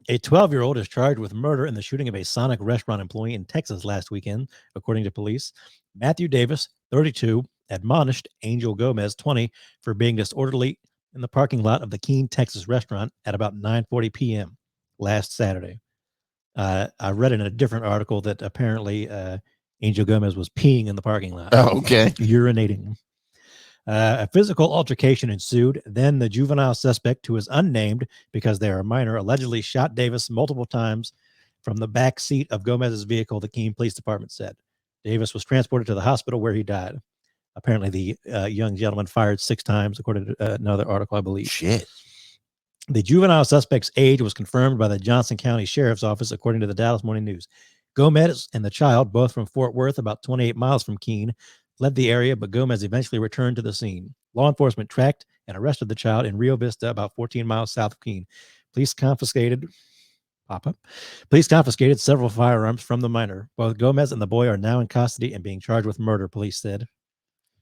A 12-year-old is charged with murder in the shooting of a Sonic restaurant employee in Texas last weekend, according to police. Matthew Davis, 32, admonished Angel Gomez, 20, for being disorderly in the parking lot of the Keene, Texas restaurant at about 9:40 p.m. last Saturday. I read in a different article that apparently Angel Gomez was peeing in the parking lot. Oh, okay. Urinating. A physical altercation ensued. Then the juvenile suspect, who is unnamed because they are minor, allegedly shot Davis multiple times from the back seat of Gomez's vehicle, the Keene Police Department said. Davis was transported to the hospital where he died. Apparently, the young gentleman fired 6 times, according to another article, I believe. Shit. The juvenile suspect's age was confirmed by the Johnson County Sheriff's Office, according to the Dallas Morning News. Gomez and the child, both from Fort Worth, about 28 miles from Keene, fled the area, but Gomez eventually returned to the scene. Law enforcement tracked and arrested the child in Rio Vista, about 14 miles south of Keene. Police confiscated several firearms from the minor. Both Gomez and the boy are now in custody and being charged with murder, police said.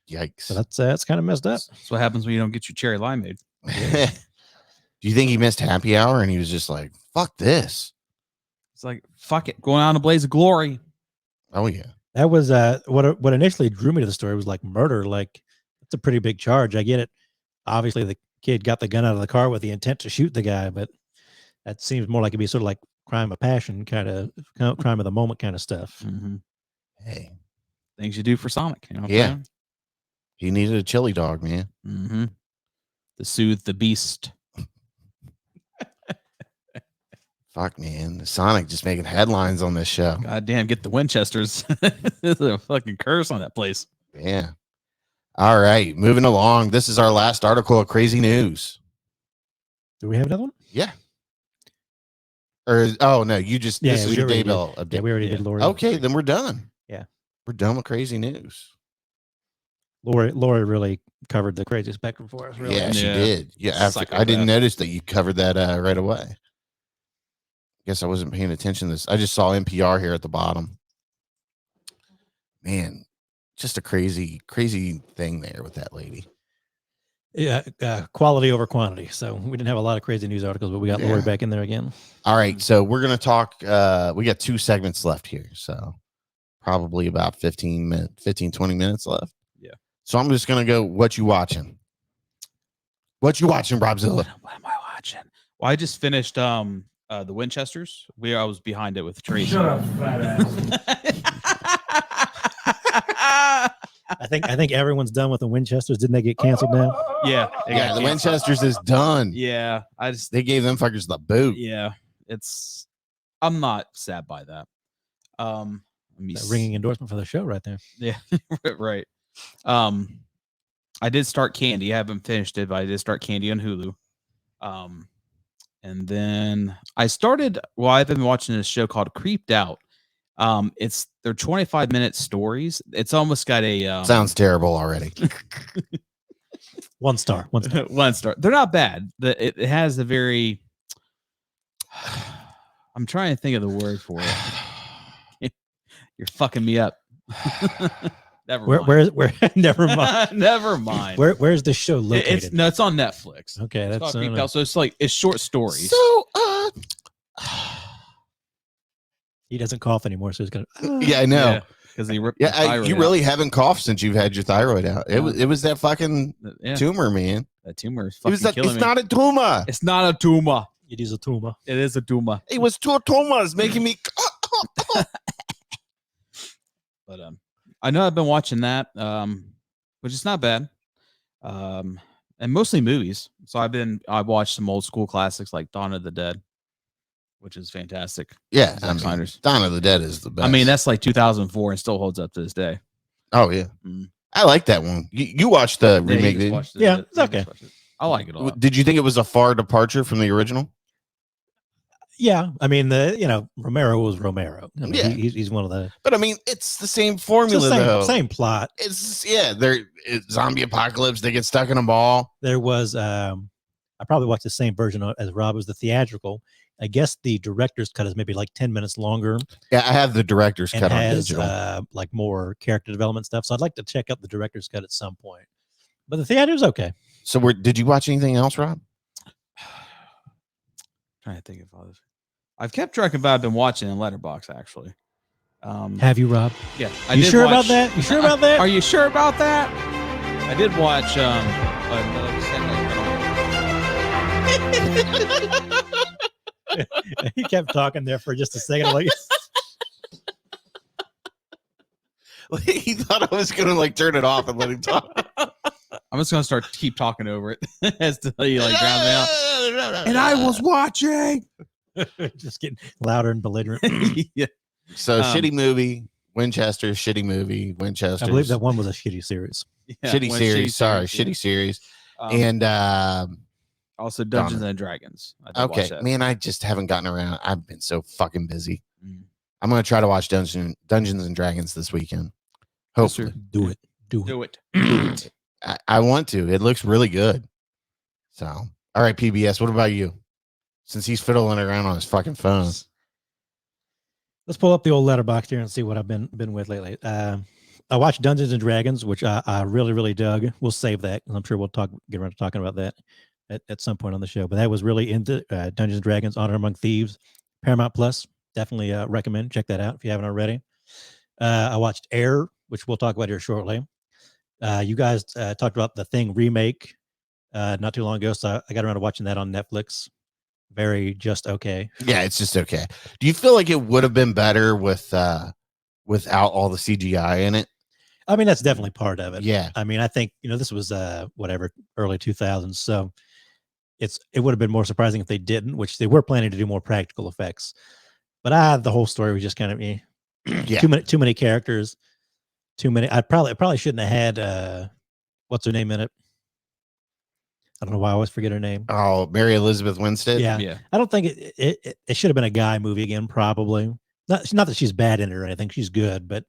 Yikes. So that's kind of messed up. That's what happens when you don't get your cherry limeade. Do you think he missed happy hour and he was just like, fuck this? It's like, fuck it, going on a blaze of glory. Oh, yeah. That was what initially drew me to the story was like murder. Like, it's a pretty big charge. I get it. Obviously, the kid got the gun out of the car with the intent to shoot the guy, but that seems more like it'd be sort of like crime of passion, kind of crime of the moment kind of stuff. Mm-hmm. Hey. Things you do for Sonic. You know what I'm Yeah. saying? He needed a chili dog, man. Mm-hmm. To soothe the beast. Fuck, man. Sonic just making headlines on this show. God damn, get the Winchesters. There's a fucking curse on that place. Yeah. All right. Moving along. This is our last article of crazy news. Do we have another one? Yeah. Or, oh, no. You just, Yeah, this is we your already debut. did. Yeah, we already did Lori. Okay, then we're done. Yeah. We're done with crazy news. Lori really covered the crazy spectrum for us. Really. Yeah, she Yeah. did. Yeah, I Psychopath. didn't notice that you covered that right away. Guess I wasn't paying attention to this. I just saw NPR here at the bottom. Man, just a crazy thing there with that lady. Yeah, quality over quantity. So we didn't have a lot of crazy news articles, but we got Lori back in there again. All right, so we're going to talk. We got 2 segments left here, so probably about 20 minutes left. Yeah. So I'm just going to go, what you watching? What you watching, Robzilla? What am I watching? Well, I just finished the Winchesters. I was behind it with Tracy. Shut up, fat ass. I think everyone's done with the Winchesters. Didn't they get canceled now? Yeah. it Yeah, got the canceled. Winchesters is done. Yeah. They gave them fuckers the boot. Yeah. I'm not sad by that. Let me That ringing endorsement for the show right there. Yeah, right. I did start Candy. I haven't finished it, but I did start Candy on Hulu. And then I've been watching this show called Creeped Out. They're 25-minute stories. It's almost got a Sounds terrible already. 1 star. 1 star. 1 star. They're not bad. It has a very I'm trying to think of the word for it. You're fucking me up. Never mind. Where never mind. Never mind. Where's the show located? It's on Netflix. Okay, It's that's called Creeped Out. So it's short stories. So, he doesn't cough anymore, so he's gonna. yeah, I know. Because he ripped the Yeah, thyroid you out. really haven't coughed since you've had your thyroid out. It was that fucking Yeah, tumor, man. that tumor is It fucking was that. killing It's me. not a tumor. It's not a tumor. It is a tumor. It is a tumor. It was 2 tumors making me. But I know I've been watching that, which is not bad. And mostly movies. So I've watched some old school classics like Dawn of the Dead, which is fantastic. Yeah, Zack I mean, Snyder's. Dawn of the Dead is the best. I mean, that's like 2004 and still holds up to this day. Oh yeah, I like that one. You watched the Yeah, you remake, just did you? watched it. Yeah, You it's just okay. watched it. I like it a lot. Did you think it was a far departure from the original? Yeah, I mean Romero was Romero. I mean, Yeah. he's one of the But I mean, it's the same it's formula the though. same plot. It's zombie apocalypse. They get stuck in a ball. There was I probably watched the same version as Rob. Was the theatrical. I guess the director's cut is maybe like 10 minutes longer Yeah, I have the director's and cut on has digital. like more character development stuff. So I'd like to check out the director's cut at some point. But the theater's okay. So, did you watch anything else, Rob? Trying to think of all this. I've kept track of what I've been watching in Letterboxd, actually. Have you, Rob? Yeah. You sure about that? You sure about that? Are you sure about that? I did watch He kept talking there for just a second. Like, He thought I was gonna like turn it off and let him talk. I'm just gonna keep talking over it as to you like drown me out. And I was watching. just getting louder and belligerent. Yeah. So shitty movie, Winchester. Shitty movie, Winchester. I believe that one was a shitty series. Yeah, shitty one series. Sorry, yeah. shitty series. And And also Dungeons and Dragons. I did okay, watch that. man, I just haven't gotten around. I've been so fucking busy. Mm. I'm gonna try to watch Dungeons and Dragons this weekend. Hopefully, Do it. Do it. I want to. It looks really good. So, all right, PBS. What about you? Since he's fiddling around on his fucking phone. Let's pull up the old letterbox here and see what I've been with lately. I watched Dungeons and Dragons, which I really, really dug. We'll save that, and I'm sure we'll get around to talking about that at some point on the show. But that was really into Dungeons and Dragons, Honor Among Thieves, Paramount Plus. Definitely recommend. Check that out if you haven't already. I watched Air, which we'll talk about here shortly. You guys talked about the Thing remake not too long ago, so I got around to watching that on Netflix. Very just okay. Yeah, it's just okay. Do you feel like it would have been better without all the CGI in it? I mean, that's definitely part of it. Yeah. I mean, I think, this was early 2000s, so it would have been more surprising if they didn't, which they were planning to do more practical effects. But the whole story was just kind of Yeah. too many characters, too many. I probably shouldn't have had what's her name in it. I don't know why I always forget her name. Oh, Mary Elizabeth Winstead. Yeah. I don't think it should have been a guy movie again. Probably not that she's bad in it or anything. She's good, but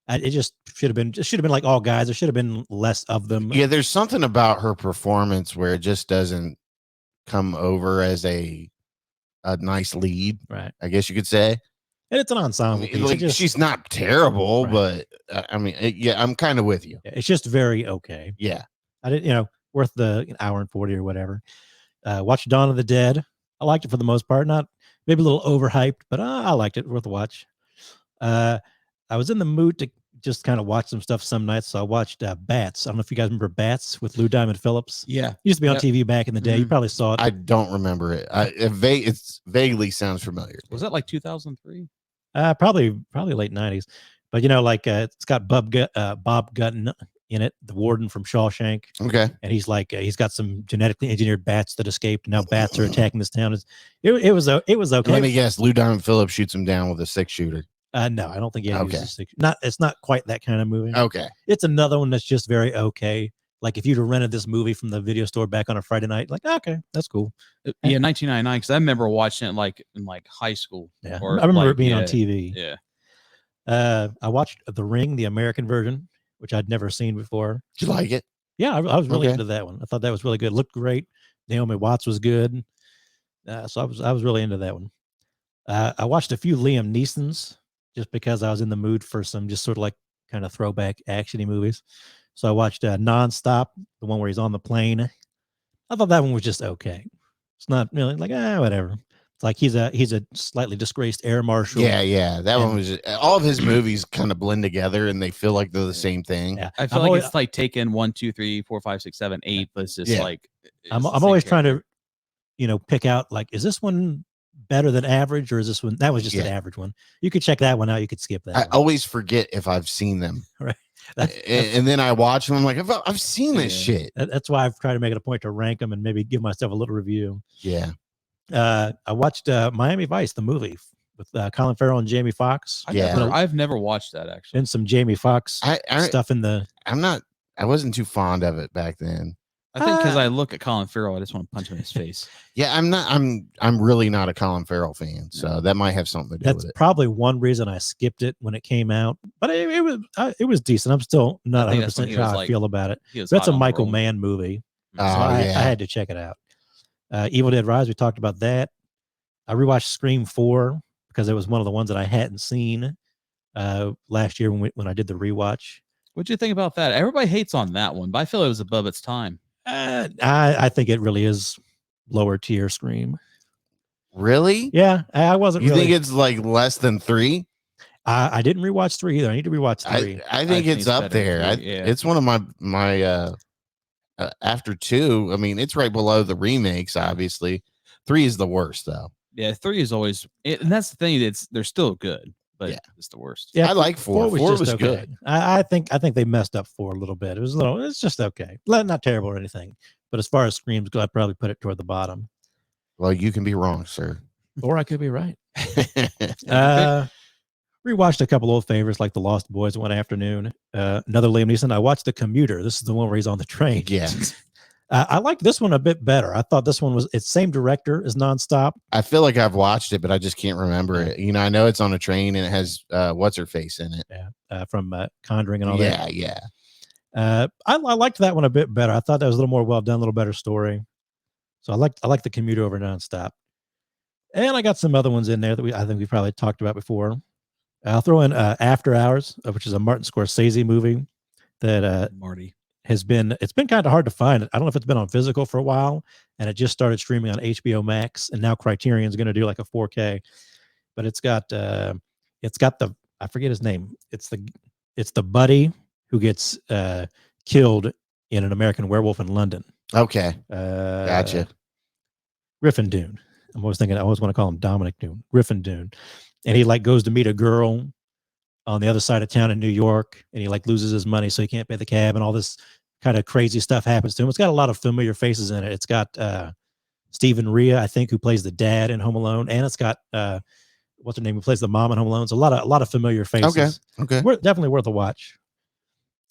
it just should have been like all guys. There should have been less of them. Yeah, there's something about her performance where it just doesn't come over as a nice lead, right? I guess you could say. And it's an ensemble piece. Like, she's not terrible, right. But I'm kind of with you. It's just very okay. Yeah, I didn't, worth the hour and 40 or whatever. Watched Dawn of the Dead. I liked it for the most part. Not maybe a little overhyped, but I liked it. Worth a watch. I was in the mood to just kind of watch some stuff some nights, so I watched Bats. I don't know if you guys remember Bats with Lou Diamond Phillips. Yeah, it used to be on TV back in the day. You probably saw it. I don't remember it. It vaguely sounds familiar. Was that like 2003? Probably late 90s. But it's got Bob Gutton in it, the warden from Shawshank. Okay. And he's like he's got some genetically engineered bats that escaped. Now bats are attacking this town. It was okay. Let me guess. Lou Diamond Phillips shoots him down with a 6-shooter. No, I don't think he Okay. uses it's not quite that kind of movie. Okay. It's another one that's just very okay. Like if you'd have rented this movie from the video store back on a Friday night, like, okay, that's cool. Yeah, 1999, because I remember watching it in high school. Yeah, or I remember it being on TV. Yeah. I watched The Ring, the American version, which I'd never seen before. Did you like it? Yeah, I was really Okay. into that one. I thought that was really good. Looked great. Naomi Watts was good. So I was really into that one. I watched a few Liam Neeson's just because I was in the mood for some just sort of like kind of throwback actiony movies. So I watched Nonstop, the one where he's on the plane. I thought that one was just okay. It's not really like whatever. It's like he's a slightly disgraced air marshal. Yeah. That one was all of his movies kind of blend together and they feel like they're the same thing. Yeah. I feel it's like taken 1, 2, 3, 4, 5, 6, 7, 8, but it's just I'm always trying to, pick out like, is this one better than average or is this one that was just an average one? You could check that one out. You could skip that. I one. always forget if I've seen them. Right. And then I watch them. I'm like, I've seen this shit. That's why I've tried to make it a point to rank them and maybe give myself a little review. Yeah. I watched Miami Vice, the movie with Colin Farrell and Jamie Foxx. I've never watched that actually. And some Jamie Foxx stuff in the. I wasn't too fond of it back then. I think because I look at Colin Farrell, I just want to punch him in his face. Yeah, I'm really not a Colin Farrell fan, so that might have something to do with it. That's probably one reason I skipped it when it came out, but it was decent. I'm still not 100% sure how I feel about it. That's a Michael Mann movie. So I had to check it out. Evil Dead Rise, we talked about that. I rewatched Scream 4 because it was one of the ones that I hadn't seen last year when I did the rewatch. What'd you think about that? Everybody hates on that one, but I feel it was above its time. I think it really is lower tier Scream. Really? Yeah, I wasn't You really. think it's like less than 3? I didn't rewatch 3 either. I need to rewatch 3. I think it's up better there. than 3, yeah. It's one of my after 2. I mean, it's right below the remakes. Obviously, 3 is the worst though. Yeah, 3 is always, and that's the thing. They're still good, but Yeah. it's the worst. Yeah, I like 4. 4 was okay. good. I think they messed up 4 a little bit. It's just okay. Not terrible or anything. But as far as Screams go, I'd probably put it toward the bottom. Well, you can be wrong, sir. Or I could be right. Rewatched a couple old favorites like The Lost Boys one afternoon. Another Liam Neeson. I watched The Commuter. This is the one where he's on the train. Yeah. I like this one a bit better. I thought this one was it's same director as Nonstop. I feel like I've watched it, but I just can't remember it. You know, I know it's on a train and it has what's her face in it. Yeah, from Conjuring and all that. Yeah. I liked that one a bit better. I thought that was a little more well done, a little better story. So I like The Commuter over Nonstop. And I got some other ones in there that I think we probably talked about before. I'll throw in After Hours, which is a Martin Scorsese movie that Marty. it's been kind of hard to find. I don't know if it's been on physical for a while, and it just started streaming on HBO Max, and now Criterion's going to do like a 4K. But it's got the I forget his name. It's the buddy who gets killed in An American Werewolf in London. Okay. Gotcha. Griffin Dune. I always want to call him Dominic Dune. Griffin Dune. And he like goes to meet a girl on the other side of town in New York, and he like loses his money, so he can't pay the cab, and all this kind of crazy stuff happens to him. It's got a lot of familiar faces in it. It's got Stephen Rea, I think, who plays the dad in Home Alone, and it's got what's her name, who plays the mom in Home Alone. It's a lot of familiar faces. Okay. Definitely worth a watch.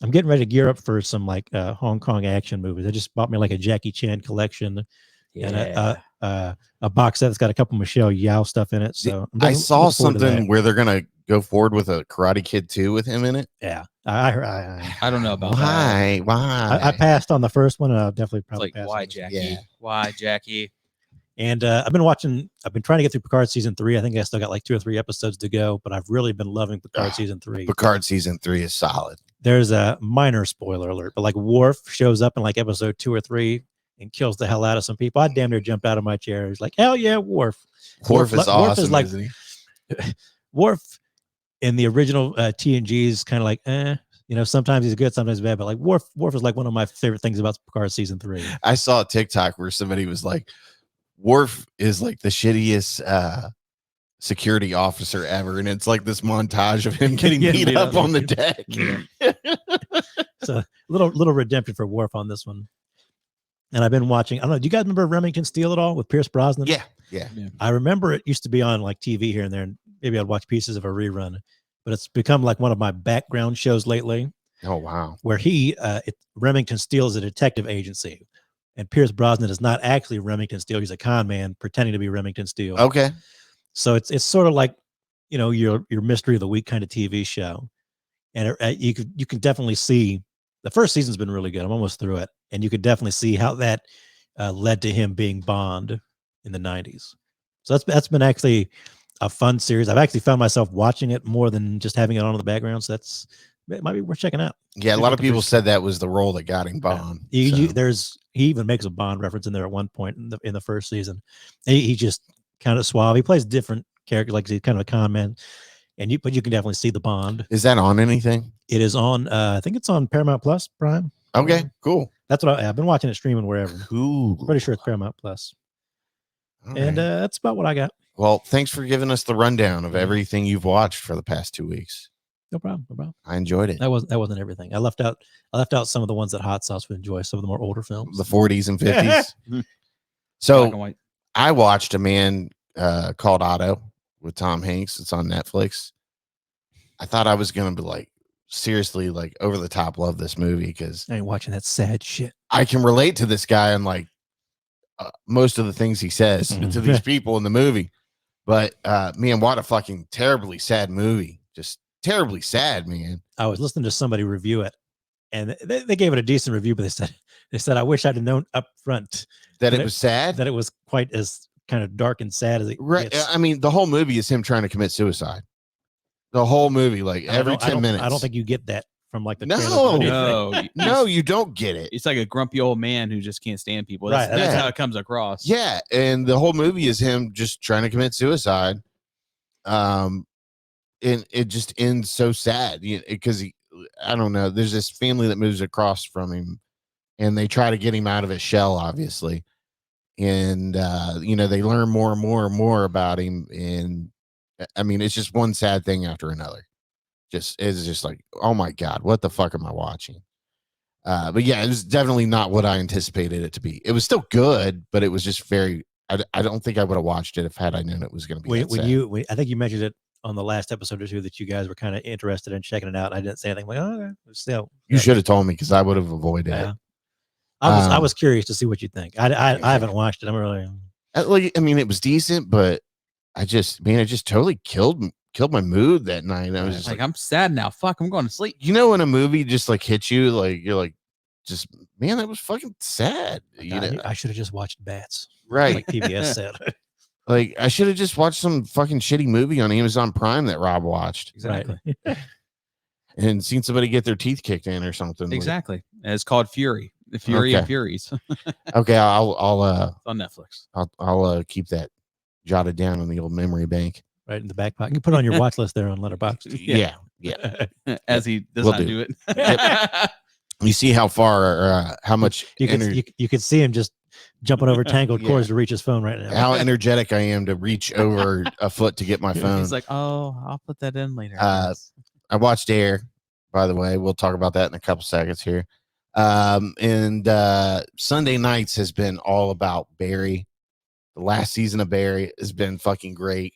I'm getting ready to gear up for some like Hong Kong action movies. I just bought me like a Jackie Chan collection and a box set that's got a couple Michelle Yao stuff in it. So I saw something where they're gonna go forward with a Karate Kid 2 with him in it. Yeah, I don't know about that. Why? I passed on the first one. I'll definitely It's probably like, pass. why, on Jackie? Yeah. Why, Jackie? And I've been trying to get through Picard season 3. I think I still got like 2 or 3 episodes to go, but I've really been loving Picard season 3. Picard season 3 is solid. There's a minor spoiler alert, but like Worf shows up in like episode 2 or 3 and kills the hell out of some people. I damn near jumped out of my chair. He's like, hell yeah, Worf. Worf is awesome. Worf is like, isn't he? Worf in the original TNG is kind of like, sometimes he's good, sometimes bad, but like Worf is like one of my favorite things about Picard season 3. I saw a TikTok where somebody was like, Worf is like the shittiest security officer ever, and it's like this montage of him getting beat up on the deck. So little redemption for Worf on this one. And I've been watching, I don't know, do you guys remember Remington Steele at all with Pierce Brosnan? Yeah. I remember it used to be on like TV here and there, and maybe I'd watch pieces of a rerun, but it's become like one of my background shows lately. Oh wow. Where Remington Steele is a detective agency, and Pierce Brosnan is not actually Remington Steele. He's a con man pretending to be Remington Steele. Okay. So it's sort of like, your mystery of the week kind of TV show. And you can definitely see the first season's been really good. I'm almost through it. And you could definitely see how that led to him being Bond in the 90s. So that's been actually a fun series. I've actually found myself watching it more than just having it on in the background. So it might be worth checking out. Yeah, a lot of people said that was the role that got him Bond. He even makes a Bond reference in there at one point in the first season. He just kind of suave. He plays different characters, like he's kind of a con man. But you can definitely see the Bond. Is that on anything? It is on. I think it's on Paramount Plus Prime. Okay, cool. That's what I've been watching it streaming wherever. Cool. Pretty sure it's Paramount Plus. All and right. That's about what I got. Well, thanks for giving us the rundown of everything you've watched for the past 2 weeks. No problem. I enjoyed it. That wasn't everything. I left out some of the ones that Hot Sauce would enjoy. Some of the more older films, The 40s and 50s. Black and So white. I watched A Man Called Otto with Tom Hanks. It's on Netflix. I thought I was going to be like, seriously, like over the top love this movie because I ain't watching that sad shit. I can relate to this guy and like most of the things he says to these people in the movie. But man, what a fucking terribly sad movie. Just terribly sad, man. I was listening to somebody review it, and they gave it a decent review, but they said I wish I'd have known up front That it was sad. that it was quite as kind of dark and sad as it Right. gets. I mean, the whole movie is him trying to commit suicide. The whole movie, like every 10 minutes. I don't think you get that from like the No. trailer. What do you think? No, No, you don't get it. it's like a grumpy old man who just can't stand people. That's, Right, that's yeah. how it comes across. Yeah, and the whole movie is him just trying to commit suicide. And it just ends so sad because I don't know. There's this family that moves across from him, and they try to get him out of his shell, obviously. And they learn more and more and more about him, and I mean, it's just one sad thing after another. It's just like, oh my god, what the fuck am I watching? But yeah, it was definitely not what I anticipated it to be. It was still good, but it was just very. I don't think I would have watched it if had I known it was going to be. I think you mentioned it on the last episode or two that you guys were kind of interested in checking it out. I didn't say anything. Like, oh, okay. Still, You should have told me because I would have avoided yeah. it. I was curious to see what you think. I haven't watched it. I'm really. I mean, it was decent, but it just totally killed my mood that night. I was just Like, I'm sad now. Fuck, I'm going to sleep. when a movie just like hits you, like you're like, just man, that was fucking sad. I should have just watched Bats, Right? like PBS said. Like I should have just watched some fucking shitty movie on Amazon Prime that Rob watched. Exactly. And seen somebody get their teeth kicked in or something. Exactly. And it's called Fury. The Fury Okay. and Furies. Okay, I'll On Netflix. I'll keep that jotted down in the old memory bank. Right in the back pocket. You can put it on your watch list there on Letterboxd. Yeah. As he does Will not do. do it. You see how far, how much, You could see him just jumping over tangled cords to reach his phone right now. how energetic I am to reach over a foot to get my phone. He's like, oh, I'll put that in later. I watched Air, by the way. We'll talk about that in a couple seconds here. And Sunday nights has been all about Barry. The last season of Barry has been fucking great.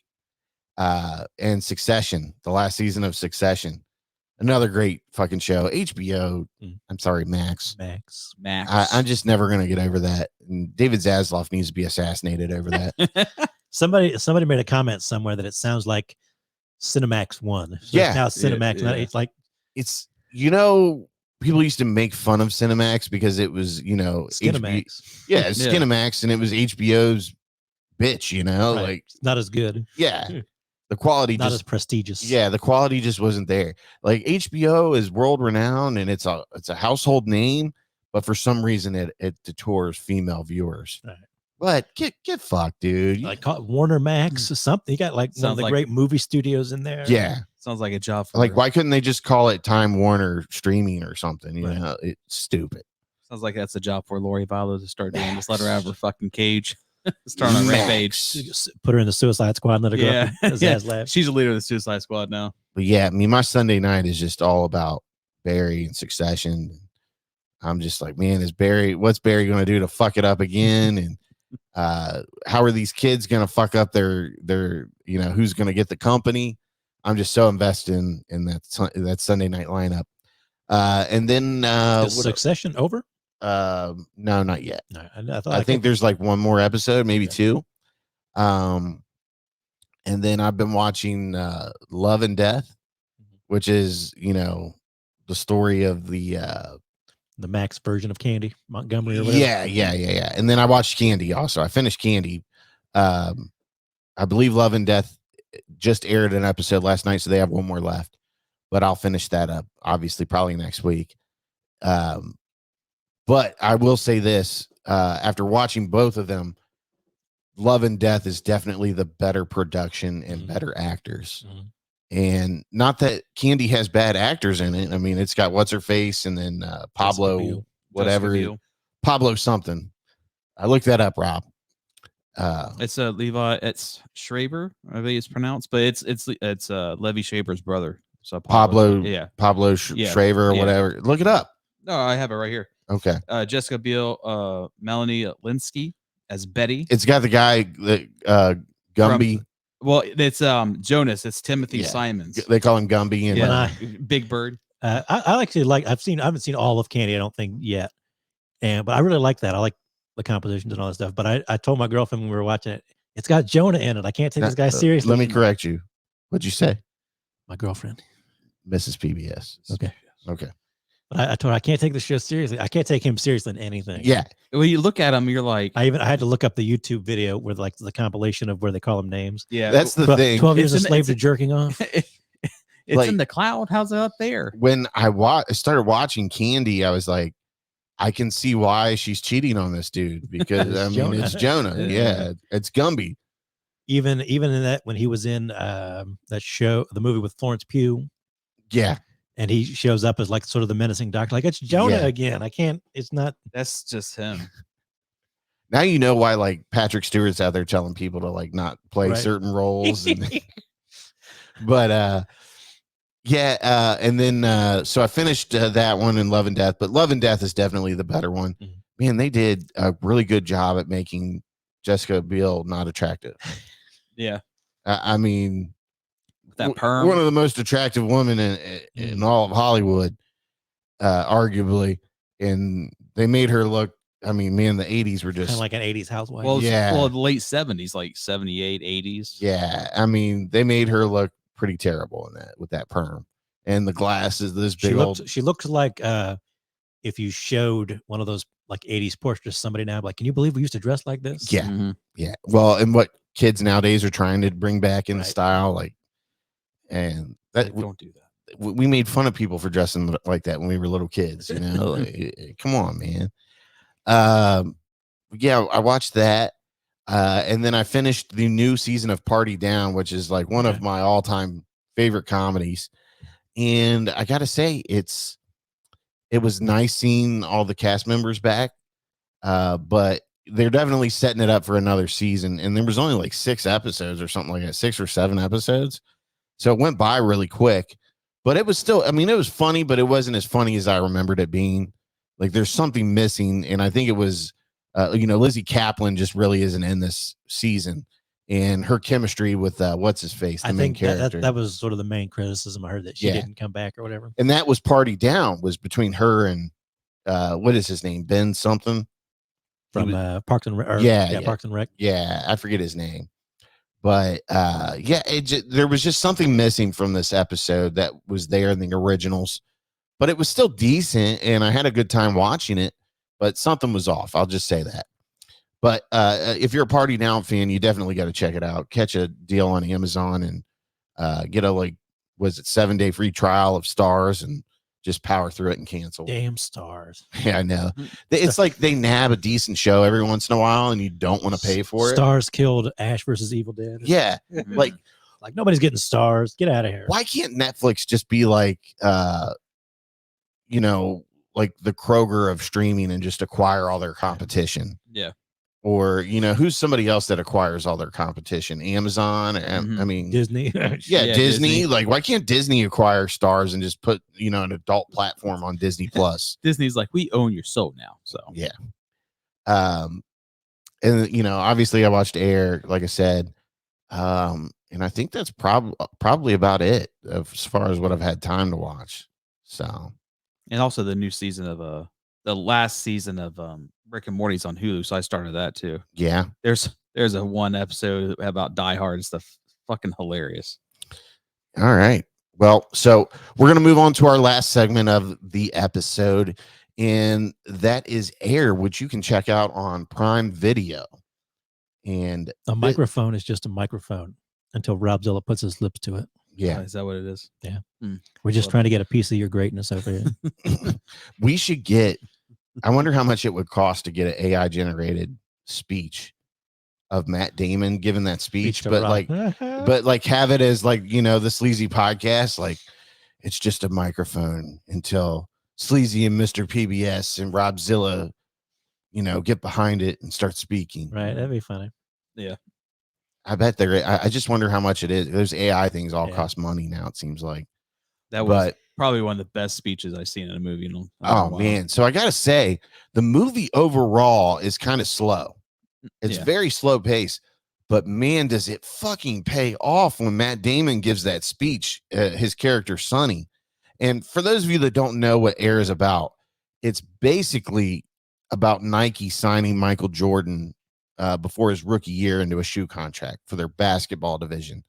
And Succession, the last season of Succession, another great fucking show. HBO. I'm sorry, Max. Max. I'm just never gonna get over that. And David Zaslav needs to be assassinated over that. Somebody made a comment somewhere that it sounds like Cinemax 1. So Yeah. it's now Cinemax. Yeah. It's like It's people used to make fun of Cinemax because it was Skinemax. Yeah, it's Yeah. Skinemax, and it was HBO's bitch. Right. Like It's not as good. yeah, the quality Not just as prestigious. yeah, the quality just wasn't there. Like HBO is world renowned and it's a household name, but for some reason it detours female viewers. Right. But get fucked, dude. Like Warner Max or something. You got like one of Sounds the like- great movie studios in there. Yeah. Sounds like a job for Like her. why couldn't they just call it Time Warner streaming or something? You Right. know, it's stupid. Sounds like that's a job for Lori Vallow to start doing. Just let her out of her fucking cage. Start on a rampage. Just put her in the Suicide Squad and let her go Yeah. up his ass laugh. She's a leader of the Suicide Squad now. But yeah, I mean, my Sunday night is just all about Barry and Succession. I'm just like, man, what's Barry going to do to fuck it up again? And how are these kids going to fuck up their who's going to get the company? I'm just so invested in that Sunday night lineup. And then Is Succession over? no, not yet. No, I thought I think there's like one more episode, maybe two. And then I've been watching Love and Death, which is the story of the Max version of Candy Montgomery or whatever. yeah. And then I watched Candy also. I finished Candy. I believe Love and Death just aired an episode last night, so they have one more left. But I'll finish that up, obviously, probably next week. But I will say this, after watching both of them, Love and Death is definitely the better production and better actors. Mhm. And not that Candy has bad actors in it. I mean, it's got what's her face and then Pablo, Biel. whatever, Jessica Biel. Pablo something. I looked that up, Rob. It's Levi. It's Schreiber, I think it's pronounced, but it's Levi Schreiber's brother. So Pablo, Yeah. Pablo Yeah. Schreiber or Yeah. whatever. Look it up. No, I have it right here. Okay. Jessica Biel, Melanie Linsky as Betty. It's got the guy that Gumby. Well, it's Jonas. It's Timothy Yeah. Simons. They call him Gumby. And Yeah. When Big Bird. I actually I haven't seen all of Candy, I don't think yet. But I really like that. I like the compositions and all that stuff. But I told my girlfriend when we were watching it, it's got Jonah in it. I can't take this guy seriously. Let me correct you. What'd you say? My girlfriend. Mrs. PBS. Okay. Okay. But I told her I can't take the show seriously. I can't take him seriously in anything. Yeah. When you look at him, you're like, I had to look up the YouTube video where like the compilation of where they call him names. yeah. That's the thing. 12 years a It's an- slave it's to a- jerking off. It's Like- in the cloud. How's it up there? When I started watching Candy, I was like, I can see why she's cheating on this dude because It's I mean Jonah. it's Jonah. Yeah. Yeah, it's Gumby. Even in that when he was in that show, the movie with Florence Pugh, Yeah, and he shows up as like sort of the menacing doctor, like it's Jonah Yeah. again. I can't. It's not. That's just him. now you know why like Patrick Stewart's out there telling people to like not play Right. certain roles. But yeah, and then so I finished that one in Love and Death, but Love and Death is definitely the better one. Mhm. Man, they did a really good job at making Jessica Biel not attractive. Yeah. I mean, That perm. one of the most attractive women in all of Hollywood, arguably, and they made her look. I mean, man, the 80s were Kind just of like an 80s housewife. well, yeah. well, the late 70s, like 78, 80s. yeah. I mean, they made her look pretty terrible in that with that perm and the glasses. This big old she looked like if you showed one of those like 80s portraits to somebody now, like, can you believe we used to dress like this? Yeah. Mhm. yeah. Well, and what kids nowadays are trying to bring back in Right. style, like, and that Like, don't do that. we made fun of people for dressing like that when we were little kids, you know. Like, come on, man. Yeah, I watched that, and then I finished the new season of Party Down, which is like one of Okay. my all-time favorite comedies. And I gotta say, it was nice seeing all the cast members back, but they're definitely setting it up for another season. And there was only like 6 episodes or something like that, 6 or 7 episodes. So it went by really quick, but it was still, I mean, it was funny, but it wasn't as funny as I remembered it being. Like there's something missing. And I think it was, Lizzie Kaplan just really isn't in this season, and her chemistry with what's his face, the I main think that, character. that was sort of the main criticism I heard, that she Yeah. didn't come back or whatever. And that was Party Down, was between her and what is his name? Ben something. From was- Parks and Rec. Yeah. Parks and Rec. Yeah, I forget his name. But there was just something missing from this episode that was there in the originals. But it was still decent, and I had a good time watching it, but something was off. I'll just say that. But if you're a Party Down fan, you definitely got to check it out. Catch a deal on Amazon and get a 7-day free trial of Stars and just power through it and cancel. Damn Stars. Yeah, I know. It's like they nab a decent show every once in a while, and you don't want to pay for it. Stars killed Ash versus Evil Dead. Yeah, like Like nobody's getting Stars. Get out of here. why can't Netflix just be like, like the Kroger of streaming and just acquire all their competition? Yeah. Or, who's somebody else that acquires all their competition? Amazon? Mhm. I mean, Disney. yeah, Yeah, Disney. Disney. Like, why can't Disney acquire Stars and just put, an adult platform on Disney Plus? Disney's like, we own your soul now. So Yeah. And obviously I watched Air, like I said. And I think that's probably about it as far as what I've had time to watch. So and also the new season of the last season of Rick and Morty's on Hulu. So I started that too. yeah. There's a one episode about Die Hard and stuff. Fucking hilarious. All right. Well, so we're going to move on to our last segment of the episode, and that is Air, which you can check out on Prime Video. And A microphone is just a microphone until Robzilla puts his lips to it. yeah, Is that what it is? We're just Love trying to get a piece of your greatness over here. we should get, I wonder how much it would cost to get an AI generated speech of Matt Damon giving that speech, to but Rob. like have it as like, the Sleazy Podcast, like it's just a microphone until Sleazy and Mr. PBS and Robzilla, get behind it and start speaking. Right, that'd be funny. I bet I just wonder how much it is. Those AI things all Yeah. cost money now, it seems like. That was But probably one of the best speeches I've seen in a movie. In a oh while. man. So I gotta say, the movie overall is kind of slow. It's Yeah. very slow pace, but man, does it fucking pay off when Matt Damon gives that speech, his character Sonny. And for those of you that don't know what Air is about, it's basically about Nike signing Michael Jordan before his rookie year into a shoe contract for their basketball division.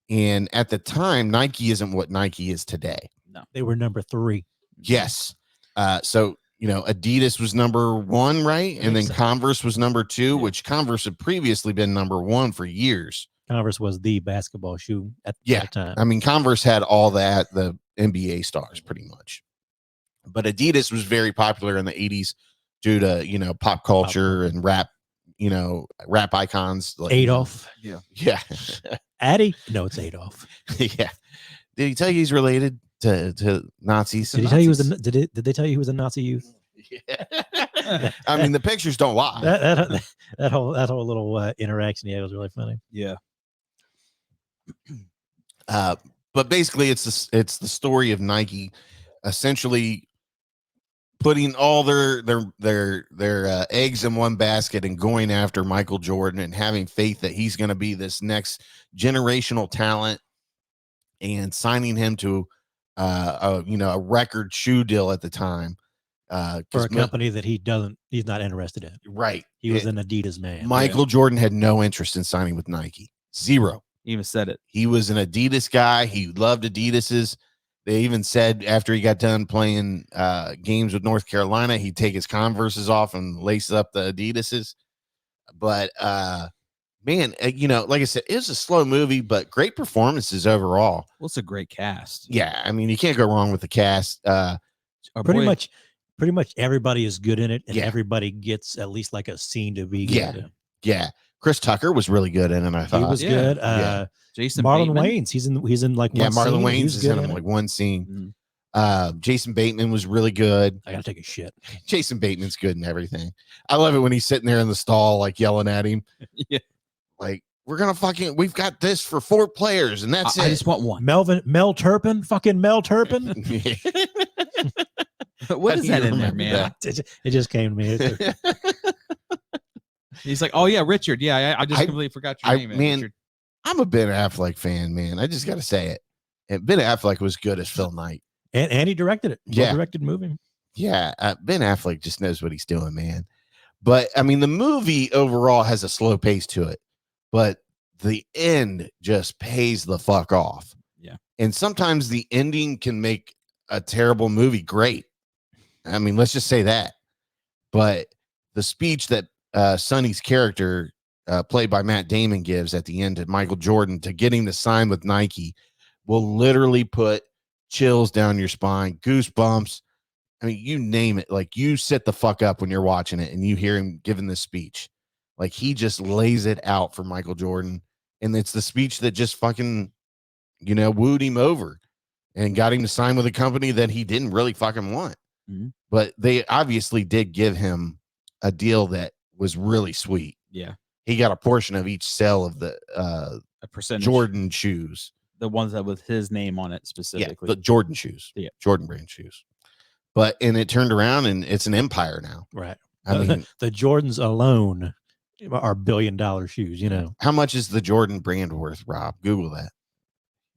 And at the time, Nike isn't what Nike is today. They were number 3. Yes. So, Adidas was number 1, right? And then think so. Converse was number 2, Yeah. which Converse had previously been number 1 for years. Converse was the basketball shoe at the time. I mean, Converse had all that, the NBA stars pretty much. But Adidas was very popular in the 80s due to, you know, pop culture and rap, you know, rap icons. Like, Adolf. You know, yeah. Addy? No, it's Adolf. Yeah. Did he tell you he's related to Nazis? Did he tell you he was a, did they tell you he was a Nazi youth? Yeah. I mean, the pictures don't lie. That whole little interaction he had was really funny. Yeah. But basically it's the story of Nike essentially putting all their eggs in one basket and going after Michael Jordan and having faith that he's going to be this next generational talent and signing him to a record shoe deal at the time For a company that he's not interested in. Right. He was an Adidas man. Michael Jordan had no interest in signing with Nike. Zero. He even said it. He was an Adidas guy. He loved Adidas's. They even said after he got done playing games with North Carolina, he'd take his Converses off and lace up the Adidas's. But man, you know, like I said, it was a slow movie, but great performances overall. Well, it's a great cast. Yeah, I mean, you can't go wrong with the cast. Pretty much everybody is good in it, and everybody gets at least like a scene to be good. Yeah. Chris Tucker was really good in it, I thought. He was good. Jason Marlon Bateman. Wayans, he's in like one Marlon scene. Wayans is in like one scene. Jason Bateman was really good. I gotta take a shit. Jason Bateman's good in everything. I love it when he's sitting there in the stall, like yelling at him. Yeah. Like, we've got this for 4 players, and that's it. I just want one. Mel Turpin. What is that in there, man? It just came to me. He's like, oh yeah, Richard. Yeah, I just completely forgot your name. Man, Richard. I'm a Ben Affleck fan, man. I just got to say it. And Ben Affleck was good as Phil Knight. And he directed it. Yeah. Directed movie. Yeah. Ben Affleck just knows what he's doing, man. But I mean, the movie overall has a slow pace to it, but the end just pays the fuck off. Yeah. And sometimes the ending can make a terrible movie great. I mean, let's just say that. But the speech that Sonny's character, played by Matt Damon, gives at the end to Michael Jordan to getting to sign with Nike will literally put chills down your spine, goosebumps. I mean, you name it. Like, you sit the fuck up when you're watching it and you hear him giving this speech. Like, he just lays it out for Michael Jordan. And it's the speech that just fucking, you know, wooed him over and got him to sign with a company that he didn't really fucking want. Mm-hmm. But they obviously did give him a deal that was really sweet. Yeah. He got a portion of each sale of the a percentage. Jordan shoes. The ones that with his name on it specifically. Yeah, the Jordan shoes. Yeah. Jordan brand shoes. And it turned around and it's an empire now. Right. I mean, the Jordans alone are $1 billion shoes, you know. How much is the Jordan brand worth, Rob? Google that.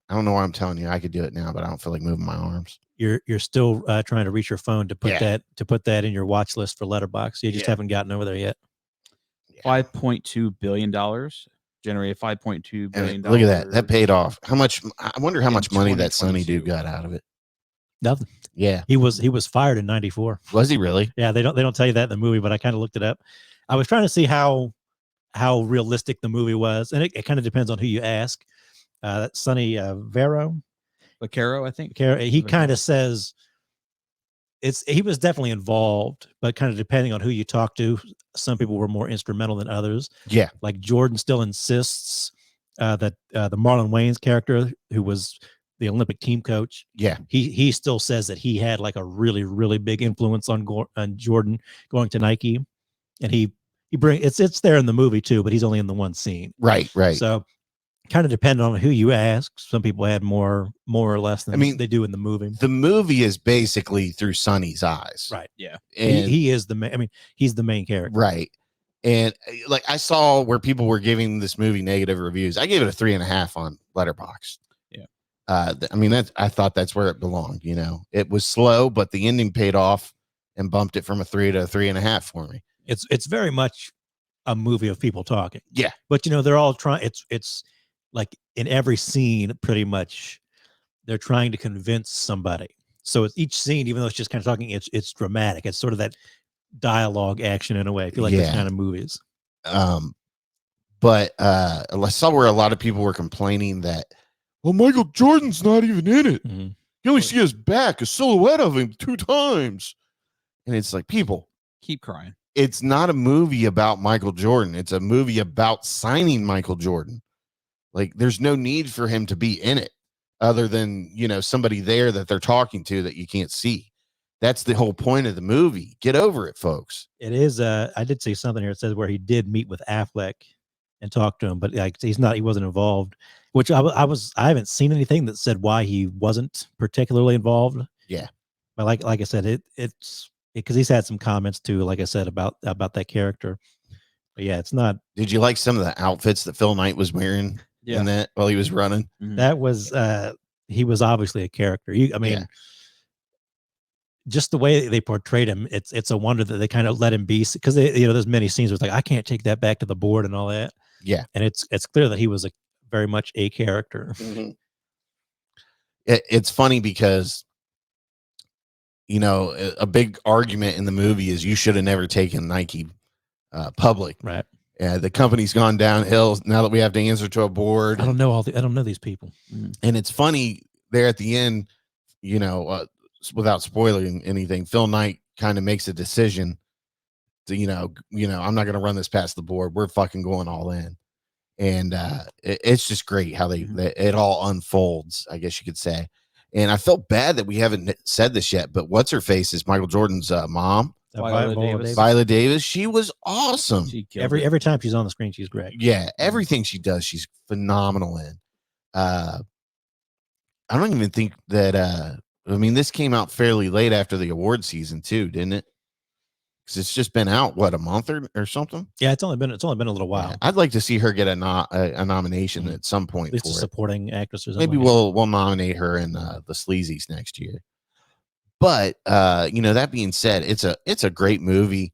I don't know why I'm telling you. I could do it now, but I don't feel like moving my arms. You're still trying to reach your phone to put that in your watch list for Letterboxd. You just haven't gotten over there yet. $5.2 billion. Generated $5.2 billion. Look at that. That paid off. How much? I wonder how much money that Sonny dude got out of it. Nothing. Yeah. He was fired in 94. Was he really? Yeah, they don't tell you that in the movie, but I kind of looked it up. I was trying to see how realistic the movie was, and it kind of depends on who you ask. That's Sonny Vaccaro, I think. He kind of says he was definitely involved, but kind of depending on who you talk to, some people were more instrumental than others. Yeah. Like Jordan still insists that the Marlon Wayans character, who was the Olympic team coach, he still says that he had like a really, really big influence on Jordan going to Nike, and he it's there in the movie too, but he's only in the one scene. Right. So kind of depending on who you ask, some people had more or less than they do in the movie. The movie is basically through Sonny's eyes. Right. Yeah. And he is he's the main character. Right. And like, I saw where people were giving this movie negative reviews. I gave it a 3.5 on Letterboxd. Yeah. I mean, I thought that's where it belonged. You know, it was slow, but the ending paid off and bumped it from a 3 to a 3.5 for me. It's very much a movie of people talking. Yeah. But you know, they're all trying. It's like in every scene, pretty much, they're trying to convince somebody. So it's each scene, even though it's just kind of talking, it's dramatic. It's sort of that dialogue action in a way. I feel like those kind of movies. But I saw where a lot of people were complaining that, well, Michael Jordan's not even in it. Mhm. You only see his back, a silhouette of him 2 times. And it's like, people, Keep crying. it's not a movie about Michael Jordan. It's a movie about signing Michael Jordan. Like, there's no need for him to be in it other than, somebody there that they're talking to that you can't see. That's the whole point of the movie. Get over it, folks. It is. I did see something here. It says where he did meet with Affleck and talk to him, but like he wasn't involved. Which I haven't seen anything that said why he wasn't particularly involved. Yeah. But like I said, it's because he's had some comments too. Like I said about that character. But yeah, it's not. Did you like some of the outfits that Phil Knight was wearing in that while he was running? That was he was obviously a character. Just the way they portrayed him, it's a wonder that they kind of let him be, because there's many scenes where it's like, I can't take that back to the board and all that. Yeah. And it's clear that he was very much a character. Mm-hmm. It's funny because, a big argument in the movie is you should have never taken Nike public. Right. The company's gone downhill now that we have to answer to a board. I don't know these people. And it's funny there at the end, without spoiling anything, Phil Knight kind of makes a decision to, I'm not going to run this past the board. We're fucking going all in. And it's just great how it all unfolds, I guess you could say. And I felt bad that we haven't said this yet, but what's her face is Michael Jordan's mom, Viola Davis. She was awesome. Every time she's on the screen, she's great. Yeah, everything she does, she's phenomenal in. I don't even think that. This came out fairly late after the award season too, didn't it? Because it's just been out a month or something. Yeah, it's only been a little while. Yeah, I'd like to see her get a nomination at some point. At least a supporting actress or something. Maybe we'll nominate her in the Sleazies next year. But that being said, it's a great movie.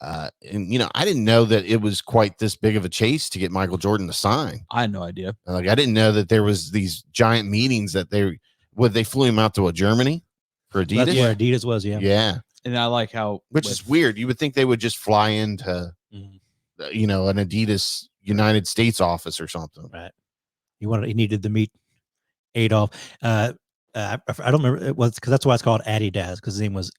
And I didn't know that it was quite this big of a chase to get Michael Jordan to sign. I had no idea. I didn't know that there was these giant meetings that they flew him out to Germany for Adidas. That's where Adidas was. Yeah. And I like how, which is weird. You would think they would just fly into, an Adidas United States office or something. Right. He needed to meet Adolf. I don't remember. It was because that's why it's called Adidas, because his name was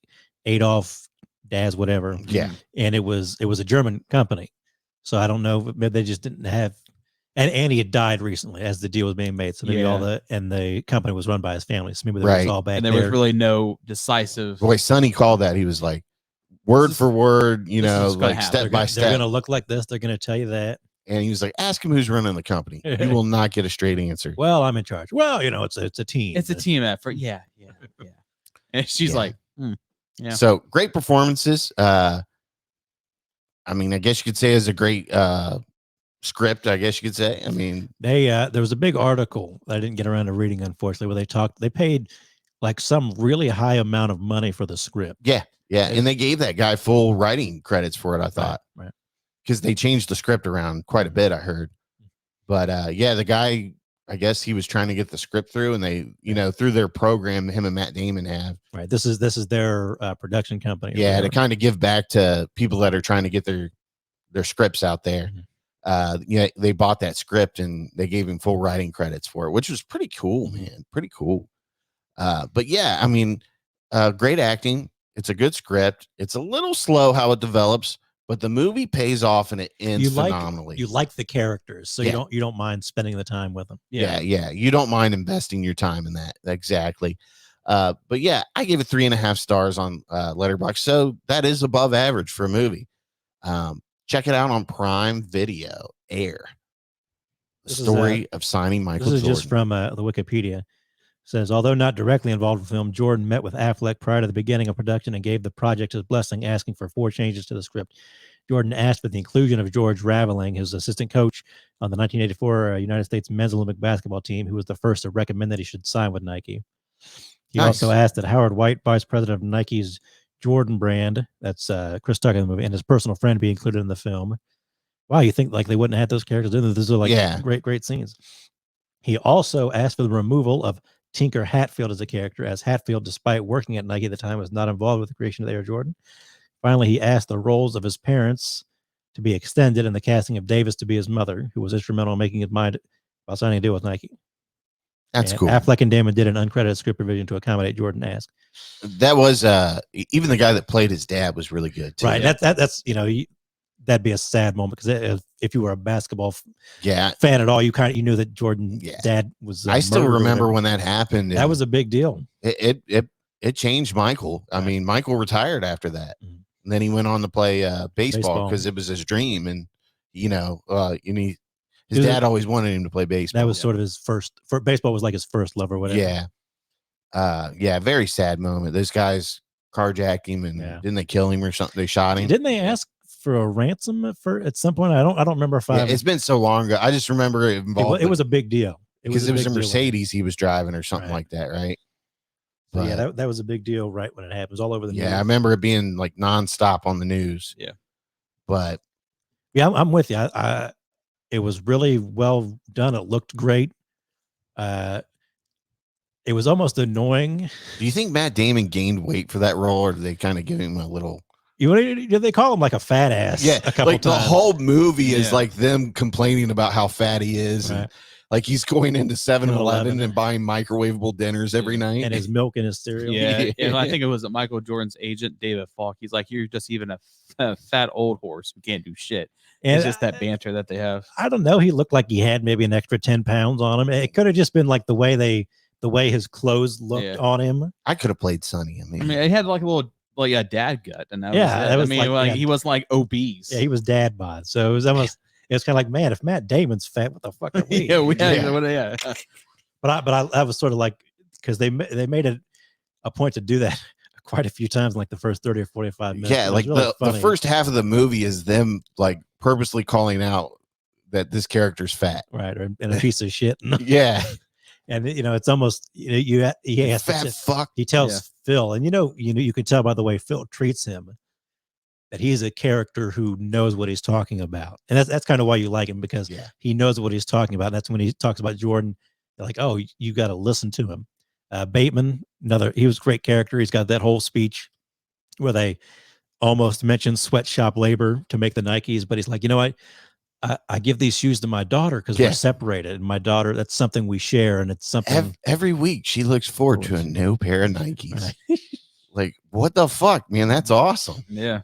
Adolf Daz, whatever. Yeah. And it was a German company. So I don't know. Maybe they just didn't have. And he had died recently as the deal was being made. So maybe the company was run by his family. So maybe there was all back there. And there was really no decisive. Boy, Sonny called that. He was like, word for word, like step by step. They're going to look like this. They're going to tell you that. And he was like, ask him who's running the company. You will not get a straight answer. Well, I'm in charge. Well, it's a team. It's a team effort. Yeah. And she's like, yeah. So great performances. I guess you could say it's a great script, I guess you could say. There was a big article that I didn't get around to reading, unfortunately, where they paid like some really high amount of money for the script. Yeah. And they gave that guy full writing credits for it, I thought. Right. Because they changed the script around quite a bit, I heard. But the guy, I guess he was trying to get the script through, and they, through their program, him and Matt Damon have. Right. This is their production company. Yeah, to kind of give back to people that are trying to get their scripts out there. Mm-hmm. They bought that script and they gave him full writing credits for it, which was pretty cool, man. Pretty cool. But yeah, great acting. It's a good script. It's a little slow how it develops, but the movie pays off and it ends phenomenally. You like the characters, so you don't mind spending the time with them. Yeah. You don't mind investing your time in that. Exactly. But yeah, I gave it 3.5 stars on Letterboxd, so that is above average for a movie. Check it out on Prime Video. Air. The story of signing Michael Jordan. This is just from the Wikipedia. It says, although not directly involved in the film, Jordan met with Affleck prior to the beginning of production and gave the project his blessing, asking for 4 changes to the script. Jordan asked for the inclusion of George Raveling, his assistant coach on the 1984 United States men's Olympic basketball team, who was the first to recommend that he should sign with Nike. He also asked that Howard White, vice president of Nike's Jordan brand, that's Chris Tucker in the movie, and his personal friend be included in the film. Wow, you think like they wouldn't have had those characters in there? These are like great scenes. He also asked for the removal of Tinker Hatfield as a character, as Hatfield, despite working at Nike at the time, was not involved with the creation of Air Jordan. Finally, he asked the roles of his parents to be extended, and the casting of Davis to be his mother, who was instrumental in making his mind about signing a deal with Nike. That's And cool. Affleck and Damon did an uncredited script revision to accommodate Jordan Ask. That was even the guy that played his dad was really good too. Right. That's that'd be a sad moment because if you were a basketball fan at all, you knew that Jordan's dad was. I still remember when that happened. That was a big deal. It changed Michael. I mean, Michael retired after that, and then he went on to play baseball because it was his dream, and his dad always wanted him to play baseball. That was sort of his first. Baseball was like his first love or whatever. Yeah. Very sad moment. Those guys carjacked him, and didn't they kill him or something? They shot him. Didn't they ask for a ransom at some point? I don't remember if it's been so long ago. I just remember it involved. It was a big deal because it was a Mercedes he was driving or something like that, right? So that was a big deal right when it happened. It was all over the news. Yeah, I remember it being like nonstop on the news. Yeah. But I'm with you. It was really well done. It looked great. It was almost annoying. Do you think Matt Damon gained weight for that role, or did they kind of give him a little? They call him like a fat ass. Yeah, a couple like times. the whole movie is like them complaining about how fat he is, and like he's going into 7-Eleven and buying microwavable dinners every night, and his milk and his cereal. Yeah, I think it was Michael Jordan's agent, David Falk. He's like, "You're just even a fat old horse who can't do shit." And it's just that banter that they have. I don't know. He looked like he had maybe an extra 10 pounds on him. It could have just been like the way his clothes looked on him. I could have played Sonny. I mean, he had like a little a dad gut, and that was he wasn't like obese. Yeah, he was dad bod. So it was almost it's kind of like, man, if Matt Damon's fat, what the fuck are we? But I was sort of like, because they made it a point to do that quite a few times, like the first 30 or 45 minutes. Yeah, like really the first half of the movie is them like purposely calling out that this character's fat, right, and a piece of shit. Yeah. And it's almost he has fat fuck. He tells Phil, and you can tell by the way Phil treats him that he's a character who knows what he's talking about, and that's kind of why you like him, because he knows what he's talking about. And that's when he talks about Jordan. They're like, oh, you got to listen to him. Bateman, he was a great character. He's got that whole speech where they almost mention sweatshop labor to make the Nikes, but he's like, I give these shoes to my daughter because we're separated, and my daughter, that's something we share, and it's something every week she looks forward to a new pair of Nikes. Right. Like, what the fuck, man? That's awesome. Yeah.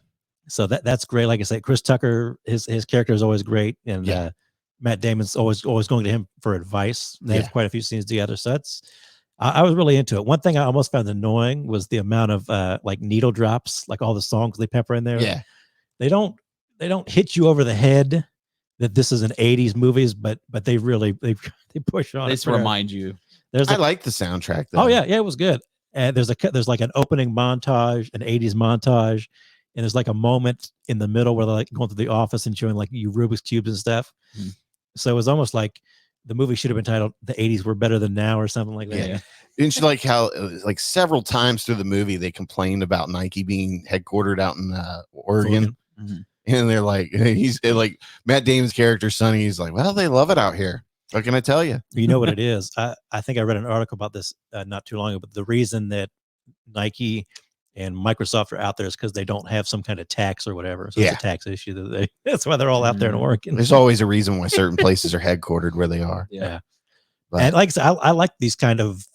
So that's great. Like I said, Chris Tucker, his character is always great, and Matt Damon's always going to him for advice. They have quite a few scenes together, so I was really into it. One thing I almost found annoying was the amount of like needle drops, like all the songs they pepper in there. Yeah, they don't hit you over the head that this is an 80s movies, but they really they push on. They just remind you. I like the soundtrack though. Oh yeah, it was good. And there's like an opening montage, an 80s montage, and there's like a moment in the middle where they're like going to the office and showing like you Rubik's cubes and stuff. So it was almost like the movie should have been titled "The 80s Were Better Than Now" or something like that. Yeah. Didn't you like how like several times through the movie they complained about Nike being headquartered out in Oregon? Mm-hmm. And they're like, he's like Matt Damon's character, Sonny. He's like, well, they love it out here. What can I tell you? You know what it is? I think I read an article about this not too long ago, but the reason that Nike and Microsoft are out there is because they don't have some kind of tax or whatever. So it's a tax issue that's why they're all out there in Oregon. There's always a reason why certain places are headquartered where they are. Yeah. But, and like I said, I like these kind of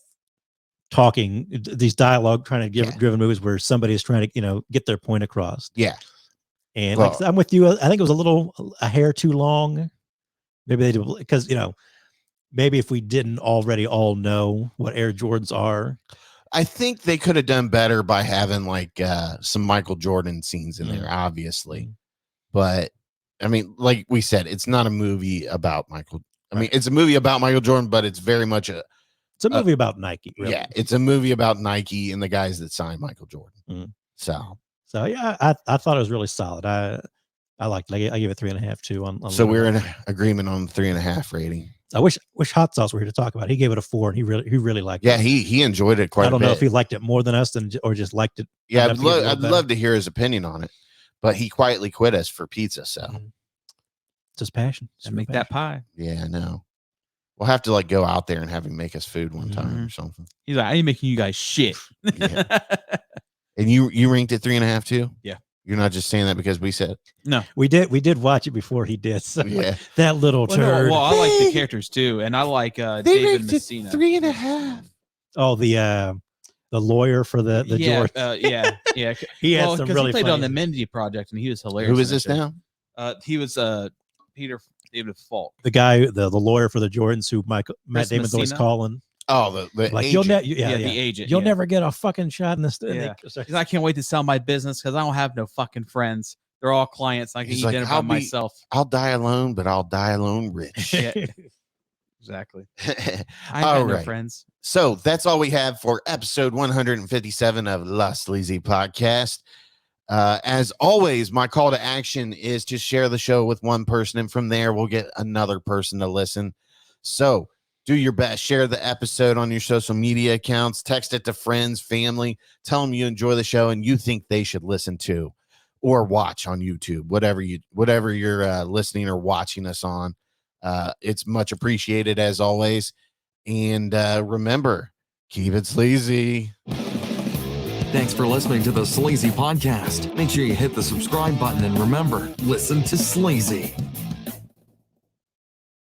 these dialogue trying to driven movies where somebody's trying to, get their point across. Yeah. And like I said, I'm with you. I think it was a hair too long. Maybe they do, because, maybe if we didn't already all know what Air Jordans are. I think they could have done better by having like some Michael Jordan scenes in there, obviously. But I mean, like we said, it's not a movie about Michael. I mean, it's a movie about Michael Jordan, but it's very much it's a movie about Nike. Really. Yeah, it's a movie about Nike and the guys that signed Michael Jordan. So yeah, I thought it was really solid. I liked it. I gave it 3.5 too. So we're in agreement on the 3.5 rating. I wish Hot Sauce were here to talk about it. He gave it a 4, and he really liked it. Yeah, he enjoyed it quite a bit. I don't know if he liked it more than us or just liked it. Yeah, I'd love to hear his opinion on it. But he quietly quit us for pizza, so it's his passion. And make that pie. Yeah, I know. We'll have to like go out there and have him make us food one time or something. He's like, I ain't making you guys shit. Yeah. And you ranked it 3.5 too? Yeah. You're not just saying that because we said. No. We did watch it before he did. So Yeah. that little Well, no, turd. well, I like the characters too, and I like David Messina. 3.5. Oh, the lawyer for the yeah, George. yeah. He had Well, some 'cause really he played funny. on the Mindy Project, and he was hilarious. Who is in this that show. now? He was Peter David Falk. The guy, the lawyer for the Jordans, who Matt Chris Damon's always Messina? calling. Oh, the Like agent. yeah, the agent. you'll yeah. never get a fucking shot in this. Yeah. Because I can't wait to sell my business because I don't have no fucking friends. They're all clients. I can He's eat like, dinner by I'll be- myself. I'll die alone, but I'll die alone rich. Yeah, exactly. I All have no right. friends. So that's all we have for episode 157 of the Sleazy Podcast. As always, my call to action is to share the show with one person, and from there, we'll get another person to listen. So do your best. Share the episode on your social media accounts. Text it to friends, family. Tell them you enjoy the show and you think they should listen to or watch on YouTube, whatever you're listening or watching us on. It's much appreciated as always. And remember, keep it sleazy. Thanks for listening to the Sleazy Podcast. Make sure you hit the subscribe button and remember, listen to Sleazy.